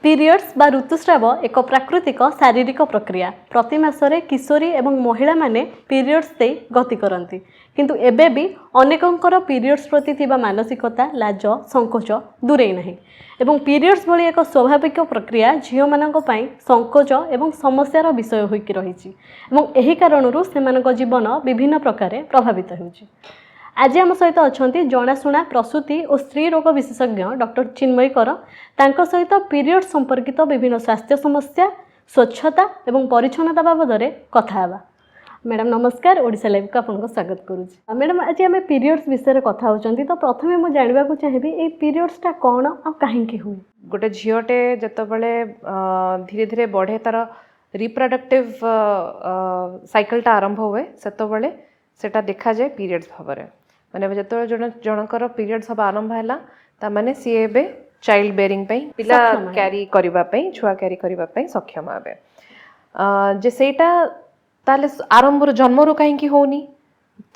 Periods बा ऋतुस्राव एक प्राकृतिक शारीरिक प्रक्रिया। प्रति मासरे किशोरी एवं महिला माने पीरियड्स दे गति करती, किंतु एबे भी अनेकंकर पीरियड्स प्रति थिबा मानसिकता लाज संकोच दूरे नहीं एवं पीरियड्स भली एक स्वाभाविक प्रक्रिया झील मानक पई संकोच एवं समस्यार विषय होइकी रहिछि एवं एही कारणरू सेमानक जीवन विभिन्न प्रकार प्रभावित होउछि। आज आम सहित अच्छा जनाशुना प्रसूति और स्त्री रोग विशेषज्ञ डॉक्टर चिन्मयी कर तांको सहित पीरियड संपर्कित विभिन्न स्वास्थ्य समस्या स्वच्छता एवं परिच्छन्नता बाबद में कथा हेबा। मैडम नमस्कार, ओडिशा लाइव को आपको स्वागत करुच्ची। मैडम आज आम पीरियड्स विषय कथा होचंती, तो प्रथमे मुझे जानवा चाहिए ये पीरियड्सटा कौन आ कहीं हुए। गोटे झीटे जितेबाला धीरे धीरे बढ़े तार रिप्रोडक्टिव साइकलटा आरंभ हुए सेतबले सेटा देखा जाए पीरियड्स भाव में माने जो जनकर पीरियड्स हम आरंभ है माने सी एबे चाइल्ड बेरिंग पिला क्यारी करने छुआ क्यारी करने सक्षम हे जे सेटा ताले आरंभ जन्मरू कहीं होनी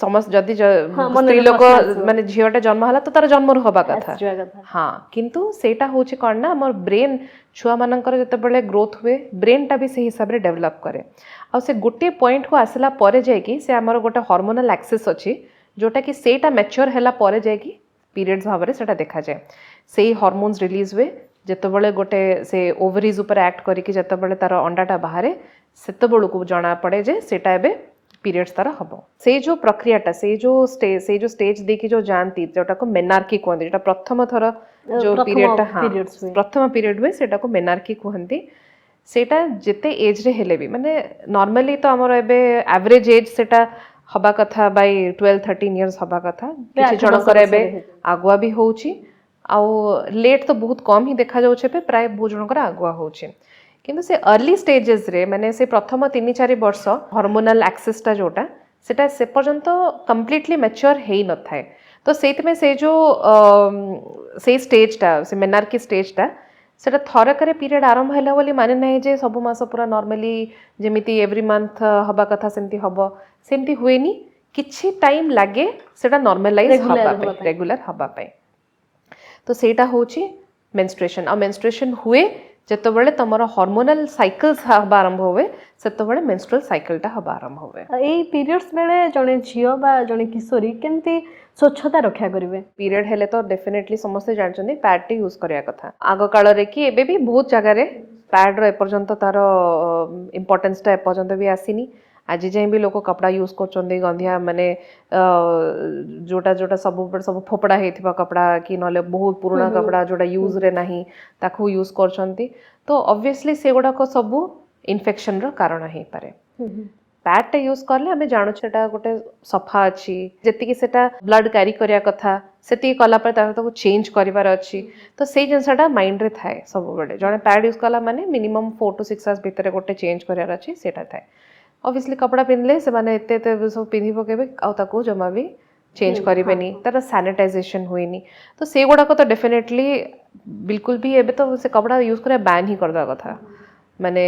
समस्त जदि स्त्री लोक माने झीटा जन्म है तो तार जन्मरू हवा कथा हाँ किंतु सेटा होची कौन ना हमर ब्रेन छुआ मानकर जितेबाला ग्रोथ हुए ब्रेनटा भी से हिसाब से डेवलप करे आ से गोटे पॉइंट को आसला परे जाइकी से आमर गोटे हार्मोनल एक्सेस अच्छी जोटा कि सेटा मैच्योर हैला परे जाइकी पीरियड्स भाव में सेटा देखा जाए से हार्मोन्स रिलीज हुए जितेबाला गोटे से ओवरीज उपर एक्ट करके जितेबाला तार अंडाटा बाहर सेतबेलू को जना पड़े जे सेटा एबे पीरियड्स तार हम से जो प्रक्रियाटा से जो स्टेज देखी जो जानती जोटा को मेनार्की कहते जो प्रथम थर जो पीरियडटा हाँ प्रथम पीरियड हुए सेटा को मेनार्की कहती सेटा जिते एज रे हेले भी माने नॉर्मली तो हमर एबे एवरेज एज सेटा हवा कथा बाय 12-13 इयर्स हवा कथा किछि जनकर एबे आगुआ भी होउची आउ लेट तो बहुत कम ही देखा जाउछे पे प्राय बहुत जनकर आगुआ होउची किंतु से अर्ली स्टेजेस रे माने से प्रथम 3-4 वर्ष हार्मोनल एक्सेसटा जोटा सेटा से पर्यंत कंप्लीटली मैच्योर हेई न थाए तो सेत में से जो से स्टेजटा से मेनार्की स्टेजटा सेटा थरकर पीरियड आरंभ हैला बोली माने नहीं जे सब मास पूरा नॉर्मली जेमिति एवरी मंथ हवा कथा सेमती हबो सेमती हुएनी किछि टाइम लागे सेटा नॉर्मलाइज हबा पे रेगुलर हबा पे तो सेटा होची मेंस्ट्रुएशन आ मेंस्ट्रुएशन हुए जेतबेले तमर हार्मोनल साइकल्स हबा आरंभ होवे सेतबेले मेंस्ट्रुअल साइकलटा हबा आरंभ होवे। एई पीरियड्स बेले जने झियो बा जने किशोरी केमती स्वच्छता रक्षा करिवे। पीरियड हेले तो डेफिनेटली समस्त जानछन्ती पैड टी यूज करिया कथा आगो काल रे कि एबे भी बहुत जगह रे पैड रो एपर्यंत तार इंपोर्टेंस टा एपर्यंत भी आसीनी आज जाए भी लोक कपड़ा यूज कर गंधिया माने जोटा जोटा सब फोपड़ा होता कपड़ा कि ना बहुत पुराना कपड़ा जोटा यूज रे नहीं ताकू यूज कर तो ऑब्वियसली से गुड़ाक सब इन्फेक्शन रो कारण हो पारे। पैड यूज करले आम जानू सेटा गोटे सफा अच्छी जी सेटा ब्लड क्यारी करिया कथा से कला चेंज करार अच्छी तो से जिनसा माइंड रे थाए सब बेले जड़े पैड यूज कला माने मिनिमम 4 to 6 आवर्स भितर गोटे चेंज करार अच्छी सेटा थाए ऑब्वियसली कपड़ा पिंधले से माने एते सब पिंधि पकेबे आउ जमा भी चेंज करेनि तार सैनिटाइजेशन हुएनी तो से गुड़ाक तो डेफिनेटली बिल्कुल भी एबे तो से कपड़ा यूज करा बैन ही करदा कथा माने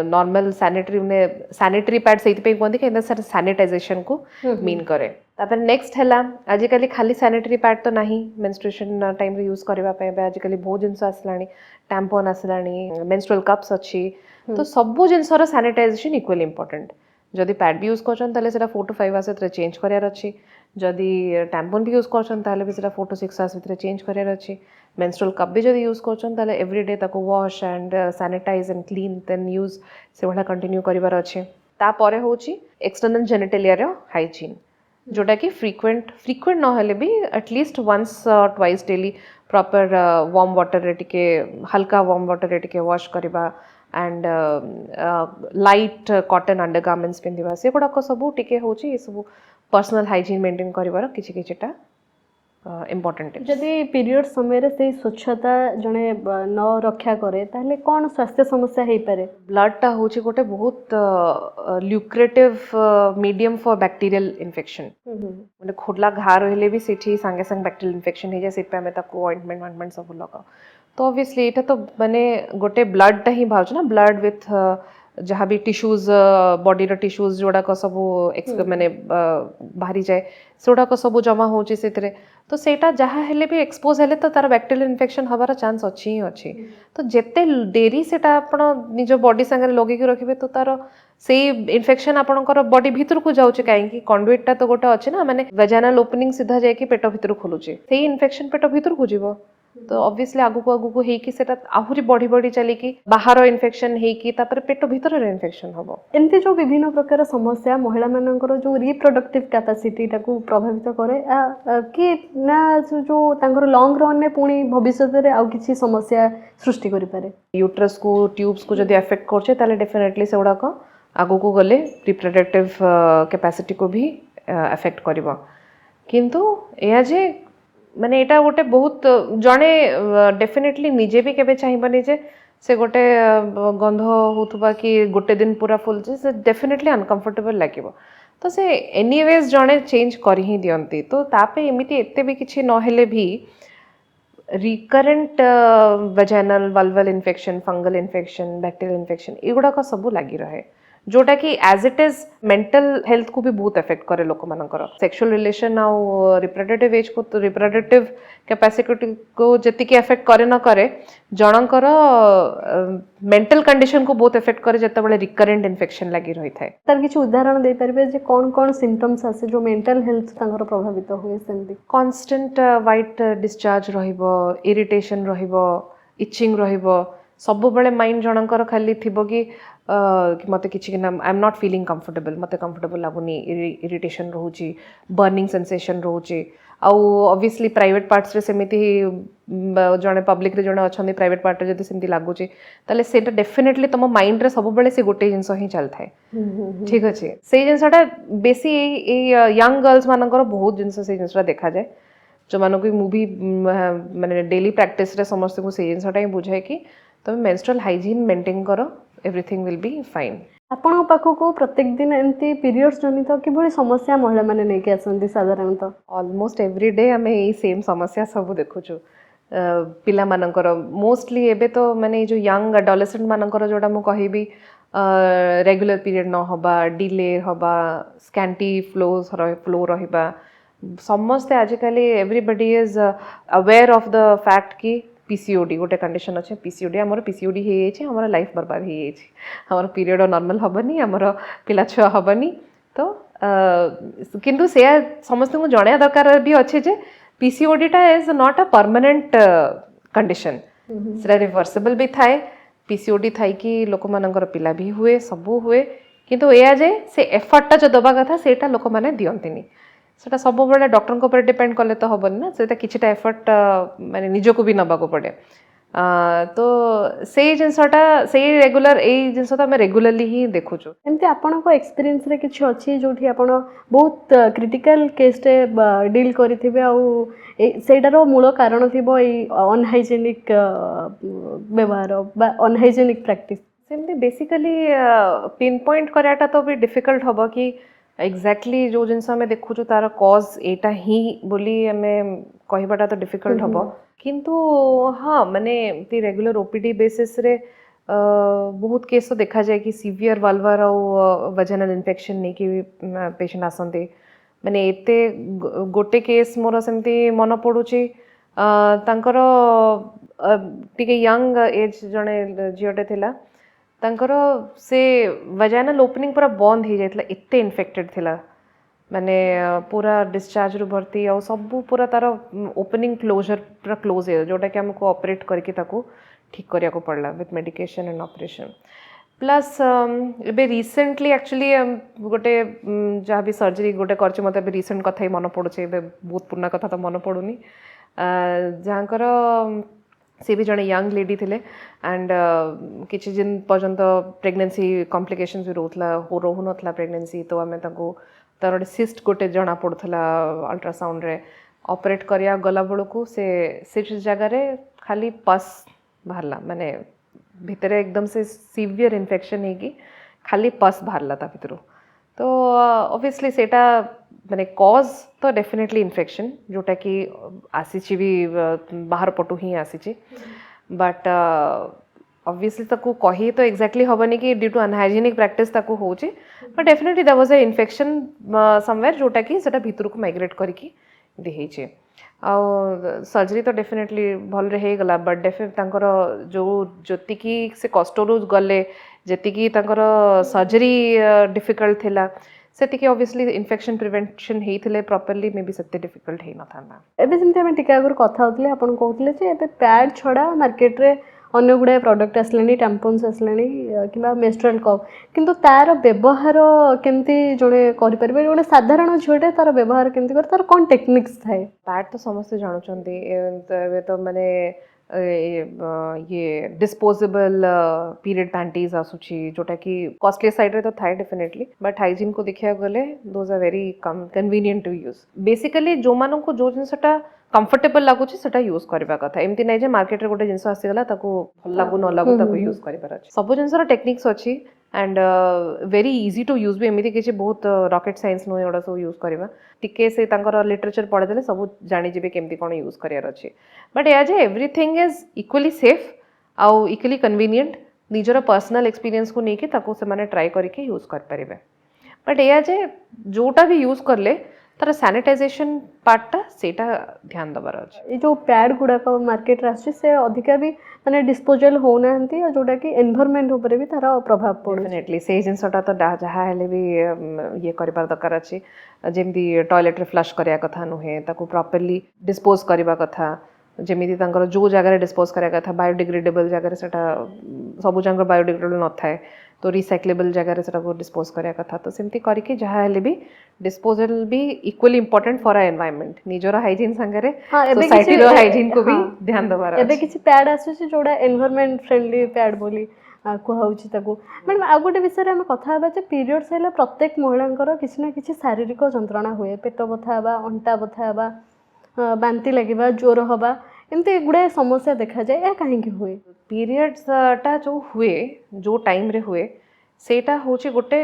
नॉर्मल सैनिटरी पैड से कहते कहीं सर सैनिटाइजेशन को मीन करे तापर नेक्स्ट है आजिकली खाली सैनिटरी पैड तो नहीं मेंस्ट्रुएशन टाइम रे यूज करने आजिकली बहुत जिनस आसलानी टैम्पन आसलानी मेंस्ट्रुअल कप्स अच्छी तो सबू जिनसर सैनिटाइजेशन इक्वली इंपोर्टेंट जदि पैड भी यूज कर 4 to 5 आवर्स भितर चेंज करार अच्छी जदि टैम्पन भी यूज कर भी 4 to 6 आवर्स भितर चेंज करार अच्छी मेंस्ट्रुअल कप भी जदि यूज कर एवरीडे ताको wash and sanitize and clean then use से भाया कंटिन्यू करार अच्छे तापर होची एक्सटर्नल जेनिटलिया रो हाइजीन जोटा कि फ्रीक्वेंट न भी at least once twice daily proper warm water रे टिके हल्का वार्म वाटर रे टिके वॉश करबा एंड लाइट कॉटन अंडरगार्मेंट्स पिंधिबा से गुड़ाक सब टिके होची सब पर्सनल हाइजीन मेंटेन करिवार किछिटा इम्पोर्टेंट। जदि पीरियड समय से स्वच्छता जड़े न रक्षा करे ताहले कौन स्वास्थ्य समस्या हो पारे। ब्लडटा होची गोटे बहुत lucrative medium for bacterial infection माने खोला घा रहिले भी सेठी संगे संग बैक्टीरियल इन्फेक्शन हो जाए से आम ऑइंटमेंट सब लगा तो ऑब्वियसली ये तो माने गोटे ब्लडटा ही भाव ना ब्लड विथ जहाँ भी टिश्यूज बॉडी रो टिश्यूज जोड़ाक सब माने बाहरी जाए से गुड़ाक सब जमा होची से तो सेटा जहाँ हेले भी एक्सपोज हेले तो तार बैक्टेरियल इन्फेक्शन हबार चांस अच्छी ही अच्छी तो जेते डेरी सेटा आपण निज बॉडी संगे लगे रखिबे तो तार से इन्फेक्शन आपणकर बॉडी भीतर को जाउचे काहेकि कंडुइटटा तो गोटे अच्छे ना माने वेजाइनल ओपनिंग सीधा जाके पेट भीतर खोलुचे से इन्फेक्शन पेट भीतर को जीवो तो ऑब्वियसली आगु हेकी सेटा आहुरी बढ़ी बढ़ी चली कि बाहर इन्फेक्शन हेकी तापर पेट भीतर इन्फेक्शन हबो एमती जो विभिन्न प्रकार समस्या महिला मानकर जो रिप्रोडक्टिव कैपेसिटी टाकू प्रभावित करे कि ना जो तांकर लॉन्ग रन में पुणी भविष्य में आउ किसी समस्या सृष्टि करि पारे यूट्रस को ट्यूब्स को जदि अफेक्ट करछे ताले डेफिनेटली से गुड़ाक आगु को गले रिप्रोडक्टिव कैपेसिटी को भी अफेक्ट करिवो किंतु एया जे माने एटा गोटे बहुत जड़े डेफिनेटली निजे भी केबे चाहिबनी जे से गोटे गंध होथबा कि गोटे दिन पूरा फुल से डेफिनेटली अनकंफर्टेबल लागिवो तो से एनीवेज जड़े चेंज कर ही दियंती तो तापे एमिति एते भी किछि न हेले भी recurrent vaginal vulval infection fungal infection bacterial infection एगुड़ा सब लगी रहे जोटा कि as it is mental health को भी बहुत अफेक्ट करे लोक मानकर सेक्सुअल रिलेशन आउ रिप्रोडक्टिव एज को तो रिप्रोडक्टिव कैपेसिटी को जति अफेक्ट करे न करे जनकर मेंटल कंडीशन को बहुत अफेक्ट करे जते बळे रिकरेंट इन्फेक्शन लगी रही थाए तार किछि उदाहरण दे परिबे जे कोन कोन सिम्पटम्स आसे जो मेंटल हेल्थ तांकर प्रभावित होय सेंदी कांस्टेंट व्हाइट डिस्चार्ज रहिबो इरिटेशन रहिबो इचिंग रहिबो सब बळे माइंड जनकर खाली थिबो कि मत कि I am not feeling comfortable मत कंफर्टेबल लगुनि इरिटेशन रोची बर्निंग सेंसेशन रोची आउ ऑब्वियसली प्राइवेट पार्ट्स रे सेमिति जने पब्लिक रे जने अछंदी प्राइवेट पार्ट रे जदि सेमिति लागुची ताले सेटा डेफिनेटली तम माइंड रे सब बेले से गोटे जिंस ही चलथाय ठीक अछि से जिंसटा बेसी ए यंग गर्ल्स मानकर बहुत जिंस से जिंसटा देखा जाय जो मानो कि मूवी माने डेली प्रैक्टिस रे समस्त को से जिंसटा ही बुझाय कि तुम मेंस्ट्रुअल हाइजीन मेंटेन करो एवरीथिंग विल बी फाइन आपण पाखको प्रत्येक दिन एमती पीरियड्स जनित किभଳି समस्या महिला माने नै के आसंती साधारणतः ऑलमोस्ट एवरी डे हमें यही सेम समस्या सब देखुछु पिला मानकर मोस्टली एबे तो माने जो यंग एडोलेसेंट मानकर जोडा मु कहिबी रेगुलर पीरियड न होबा डिले होबा स्कैंटी फ्लो रहिबा समस्त आजिकली everybody is aware of the fact कि पीसीओडी गोटे कंडीशन अच्छे पीसीओडी आमर पीसीओडी हो जाए आमर लाइफ बर्बाद हो जाए आमर पीरियड नॉर्मल हेनी आमर पिला छुआ हेनी तो किंतु से समस्त को जणिया दरकार भी अच्छे जे पीसीओडीटा is not a permanent condition से रिवर्सिबल भी थाए पीसीओडी थाई कि लोक मानकर पिला भी हुए सबू हुए किंतु एया जे से एफर्टटा जो दबा कथा सेटा लोक माने दियंतिनी सेटा सब बेले डॉक्टर को ऊपर डिपेंड कले तो हबन ना सेटा किछटा एफर्ट माने निजको भी नबा को पड़े तो से जिनसटा से रेगुलर ए जिनसटा मैं रेगुलरली ही देखुछु एमती आपनको एक्सपीरियंस रे किछि अछि जोठी आपण बहुत क्रिटिकल केस रे डील करिथिबे आ सेटारो मूल कारण थिबो ए अनहाइजेनिक व्यवहार बा अनहाइजेनिक प्रैक्टिस सेमती बेसिकली पिन पॉइंट कराटा तो भी डिफिकल्ट हबो कि एक्जाक्टली जो जिनस आम देखु तार कज एटा ही बोली आम कहबाटा तो डिफिकल्ट हम किंतु हाँ माने रेगुलर ओपीडी बेसिस रे बहुत केस तो देखा जाए कि सीवियर वाल्वर और वजाइनल इन्फेक्शन नहीं कि पेशेंट आसते माने एते गोटे केस मोर सेमती मन पड़ुची तांकर टिके यंग एज जड़े झीटे थिला तांकर से वजाइनल ओपनिंग पूरा बंद हो जाता एते इन्फेक्टेड थिला माने पूरा डिस्चार्ज रु भर्ती आ सब पूरा तार ओपनिंग क्लोजर पूरा क्लोज है जोटा कि हमको ऑपरेट करके ताको ठीक करिया को पड़ला with medication and operation plus एबे रिसेंटली एक्चुअली गोटे जहाँ भी सर्जरी गोटे कर मत रिसेंट कथा ही मन पड़ुचे बहुत पुराना कथा तो मन पड़ुनी जहाँकर सी भी जड़े यंग लेडी थिले एंड किसी दिन पर्यंत प्रेगनेंसी कॉम्प्लिकेशंस भी रोहू ना प्रेगनेंसी तो आम तार गोटे सिस्ट गोटे जना पड़ूला अल्ट्रासाउंड रे ऑपरेट करिया गला बेलू से सिस्ट जगार खाली पस बाहरला माने भितर एकदम से सीवियर इन्फेक्शन है खाली पस बाहरला ता भितर तो ऑब्वियसली सेटा माने कॉज तो डेफिनेटली इन्फेक्शन जोटा कि आसी भी बाहर पटू ही आसी बट ऑब्वियसली ताकू कही तो एक्जाक्टली हेनी कि ड्यू टू अनहाइजेनिक प्रैक्टिस ताकू होची but definitely that was a infection somewhere जोटा कि सेटा भितर को माइग्रेट करके दिहेचे सर्जरी तो डेफिनेटली भल रे गला बट तांकर जो जतिकी से कष्टरू गले जतिकी तांकर सर्जरी डिफिकल्ट थिला सेतिकी ऑब्वियसली इन्फेक्शन प्रिवेंशन हेइथिले प्रॉपर्ली मे बी सेते डिफिकल्ट हे नथाना एबे जेमती आम टिके आगुरी कथा होतले आपण कहूतले जे एबे पैड छड़ा मार्केट रे अन्य गुड़ाए प्रडक्ट आसलानी टैम्पन्स आसलानी कि मेन्स्ट्रुअल कप किंतु तार व्यवहार केमती जड़े करें गोटे साधारण झीटे तार व्यवहार केमती कर तार कौन टेक्निक्स थाए पैड तो समस्ते जानते तो मैंने ये डिस्पोजेबल पीरियड पैंटीज आसूची जोटा कि कॉस्टली साइड रे तो थाए डेफिनेटली बट हाइजीन को देखिया गले those are very convenient to use basically जो मानन को जो जिनसटा कंफर्टेबल लागुची सेटा यूज करबा कथा एमती नै जे मार्केट रे गोटे जिंस आसीगला ताको भल लागु न लागु ताको यूज करिबार अछि सब जिंसर टेक्निक्स अछि and very easy to use भी एमती किछि बहुत रॉकेट साइंस नो एडा सब यूज करबा टिके से तांकर लिटरेचर पढे देले सब जानि जेबे केमती कोन यूज करियार अछि बट या जे एवरीथिंग इज इक्वली सेफ आउ इक्वली कन्वीनियंट निजर पर्सनल एक्सपीरियंस को नेके ताको से माने ट्राई करके यूज कर परिबे बट या जे जोटा भी यूज करले तार सैनिटाइजेशन पार्टटा सेटा ध्यान दबार अछि ए जो पैड गुड़ाक मार्केट आसी से अधिका भी माने डिस्पोजल होना जोटा कि एनवायरनमेंट ऊपर भी तार प्रभाव पड़े डेफिनेटली से जिनसटा तो जहाँ हेले भी ये करिबार दरकार अछि जेमती टॉयलेट रे फ्लश करिया कथा नुहे ताको प्रॉपर्ली डिस्पोज करिबा कथा जेमिति तांकर जो जगह डिस्पोज करिया कथा बायोडिग्रेडेबल जगह सेटा सब जगह बायोडिग्रेडेबल न थाए तो रिसाइक्लेबल जगह रे सेटा को डिस्पोज करिया कथा तो सेमती करके जहाँ हेले भी डिस्पोजल भी equally important for a environment निजर हाइजीन संगे सोसाइटी रो हाइजीन को भी ध्यान दबार एबे किछि पैड आसुछि जोडा एनवायरनमेंट फ्रेंडली पैड बोली कुहाउछि ताकू मैडम आ गोटे विषय रे हम कथा हेबा जे पीरियड्स हैला प्रत्येक महिलांकर किछि ना किछि शारीरिक जंत्रणा हुए पेट बथा हेबा अंटा बथा हेबा बांती लागिबा ज्वर हबा एमती गुड़ाए समस्या देखा जाए या कहीं हुए पीरियड्स टा जो हुए जो टाइम रे हुए सेटा होची गोटे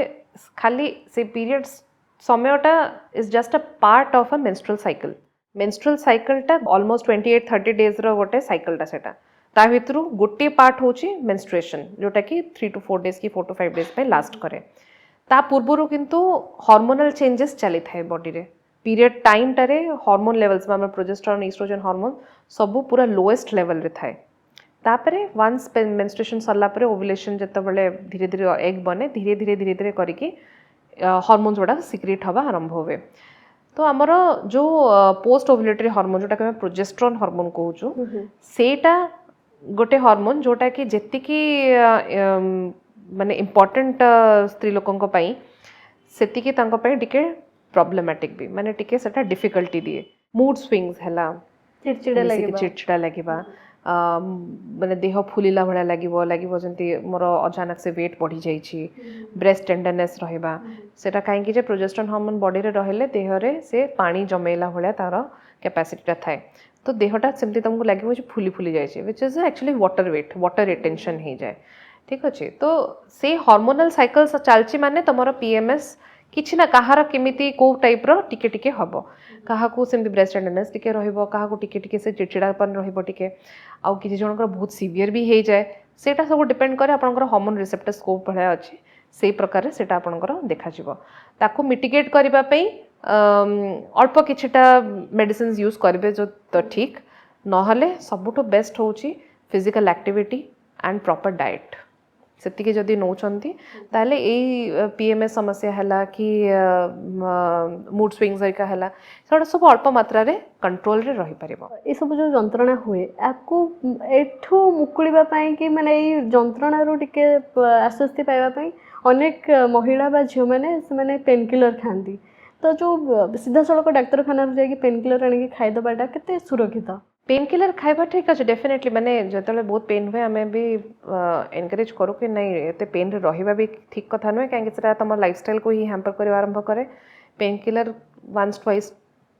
खाली से पीरियड्स समयटा is just a part of a menstrual cycle टा ऑलमोस्ट 28-30 डेज रो गोटे साइकिल टा सेटा ता भितरु गोटे पार्ट होची मेंस्ट्रुएशन जोटा कि 3 to 4 डेज की 4 to 5 डेज पे लास्ट करे ता पूर्वरु किंतु हार्मोनल चेंजेस चली थाए बॉडी रे पीरियड टाइम टारे हार्मोन लेवल्स में प्रोजेस्टेरोन ईस्ट्रोजन हार्मोन सब पूरा लोएस्ट लेवल रे थाए तापरे वंस मेंस्ट्रुएशन सरला परे ओव्युलेशन जत्ते बेले धीरे धीरे एग बने धीरे धीरे करके हार्मोन्स गुड़ा सिक्रेट हवा आरंभ हुए तो आमर जो पोस्ट ओव्युलेटरी हार्मोन जोटा कि प्रोजेस्टेरोन हार्मोन कहूँ सेटा गोटे हार्मोन जोटा कि जेतिकी माने इम्पोर्टेंट स्त्री लोकंक पई सेतिकी तांको पई टिके प्रॉब्लमेटिक भी माने टिके सेटा डिफिकल्टी दिए मूड स्विंग्स हैला चिड़चिड़ा लगिबा माने देह फुलिला भला लागिबो जंती मोर अचानक से वेट बढ़ी जाइछि ब्रेस्ट टेंडरनेस रहइबा सेटा काहे कि जे प्रोजेस्टेरोन हार्मोन बॉडी रे रहले देह रे से पानी जमेला भला तार कैपेसिटी थाए तो देहटा सेमती तुमको लागिबो जे फुली फुली जाइछि which is actually water retention हे जाए ठीक अच्छे तो से हार्मोनल साइकिल्स चलची माने तमरो पीएमएस किछि ना कहार केमिति को टाइप रो टिके टिके हबो काहाकू सेमती ब्रेस्ट टेंडरनेस टिके रहइबो काहाकू टिके टिके से चिड़चिड़ापन रहइबो टिके आउ किछि जनकर बहुत सीवियर भी हे जाए सेटा सब डिपेंड करे आपनकर हार्मोन रिसेप्टर्स को भले अछि सेही प्रकार सेटा आपनकर देखा जिवो ताकू मिटिगेट करबा पई अल्प किछिटा मेडिसिन्स यूज करबे जो तो ठीक नहले सबुठो बेस्ट होची physical activity and proper diet सेतिके जदि नौचंती ताले ए पीएमएस समस्या हला कि मूड स्विंग्स हरिका हला सेटा सब अल्प मात्रा रे कंट्रोल रे रही परिबो ए सब जो जंत्रणा हुए आपको एठू मुकुलिबा पई कि माने ए जंत्रणा रो टिके आश्वस्ति पाइबा पई अनेक महिला बा झियो माने से माने पेन किलर खांदी तो जो सीधा सड़क डाक्तरखाना जाकि पेन किलर आनिक खाइदबाटा केते सुरक्षित पेन किलर खाइबा ठीक अच्छे डेफिनेटली माने जतले बहुत पेन हुए आम भी एनकरेज करूँ कि नहीं एते पेन रे रहिबा भी ठीक कथा नुहे कहीं तुम लाइफस्टाइल को ही हैम्पर कर आरंभ करे पेन किलर वंस ट्वाइस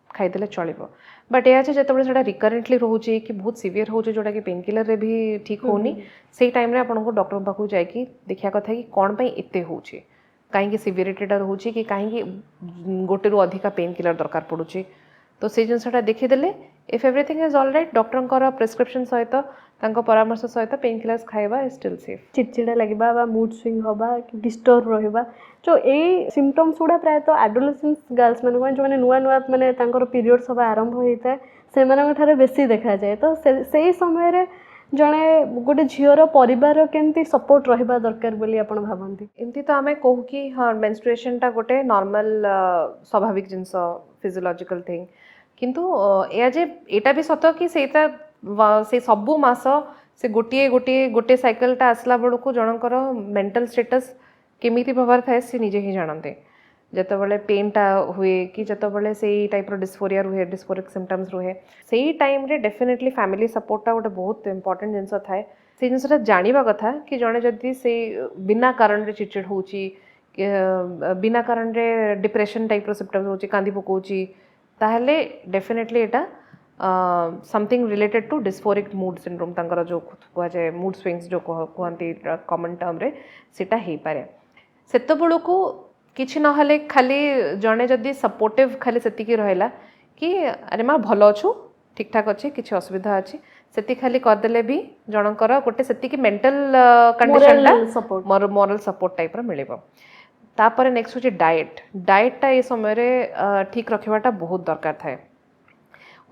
खाईदे चलो बट यह जो जो रिकरेंटली रोचे कि बहुत सीवियर हो जोटा कि पेन किलर रे भी ठीक होनी से टाइम रे आपको डॉक्टर पाक जाकि देखा कथा कि कौन पाई एते होची कहीं सीवियरिटीटा रोचे कि कहीं गोटे रू अधिका पेन किलर दरकार पड़ुची तो से जिनसा देखीदे if everything is all right doctor prescription सहित परामर्श सहित पेन किलर्स खाଇବା इज स्टिल सेफ। चिड़चिड़ा लगे मूड स्विंग हवा कि डिस्टर्ब रहा जो यही सिम्पटम्स गुड़ा प्रायतः एडोलेसेंस गर्ल्स मान जो नुआ नुआ माने पीरियड्स हवा आरंभ होता है से बेसी देखा जाए तो से समय रे जड़े गोटे झीर परिवार केमती सपोर्ट रहा दरकार बोली आपण भावती एमती तो आम कहू कि हाँ मेंस्ट्रुएशन टा गोटे नॉर्मल स्वाभाविक जिनस फिजियोलॉजिकल थिंग किंतु या जे एटा भी सत कि से सबु मास से गोटे गोटे गोटे साइकिल टा आसला बेलू जनकर मेंटल स्टेटस केमिति प्रभाव थाए से निजे ही जानते जितेबाला पेन टा हुए कि जितेबाला से टाइप डिस्फोरिया रुहे डिस्फोरिक सिम्पटम्स रुहे से टाइम रे डेफिनेटली फैमिली सपोर्टा गोटे बहुत इंपोर्टेंट जिनस थाए से जिनसा जाना कथा कि जड़े जदि से बिना कारण रे चिड़चिड़ होची बिना कारण रे डिप्रेशन टाइप सिम्पटम्स होची कांदी पकोची ताहले डेफिनेटली एटा something related to dysphoric mood syndrome तांकर जो कह जाए मूड स्विंग्स जो कहते कॉमन टर्म रे सेटा हो पारे सेतबेलू को किछि नहले खाली जड़े जदि सपोर्टिव खाली सेतिकी रहला कि अरे माँ भल अच्छु ठीक ठाक अच्छे किसी असुविधा अच्छी से खाली करदेले भी जनकर गोटे से mental condition moral support type मिलिबो। तापर नेक्स्ट होची डाएटा ये समय रे ठीक रखवाटा बहुत दरकार थाए।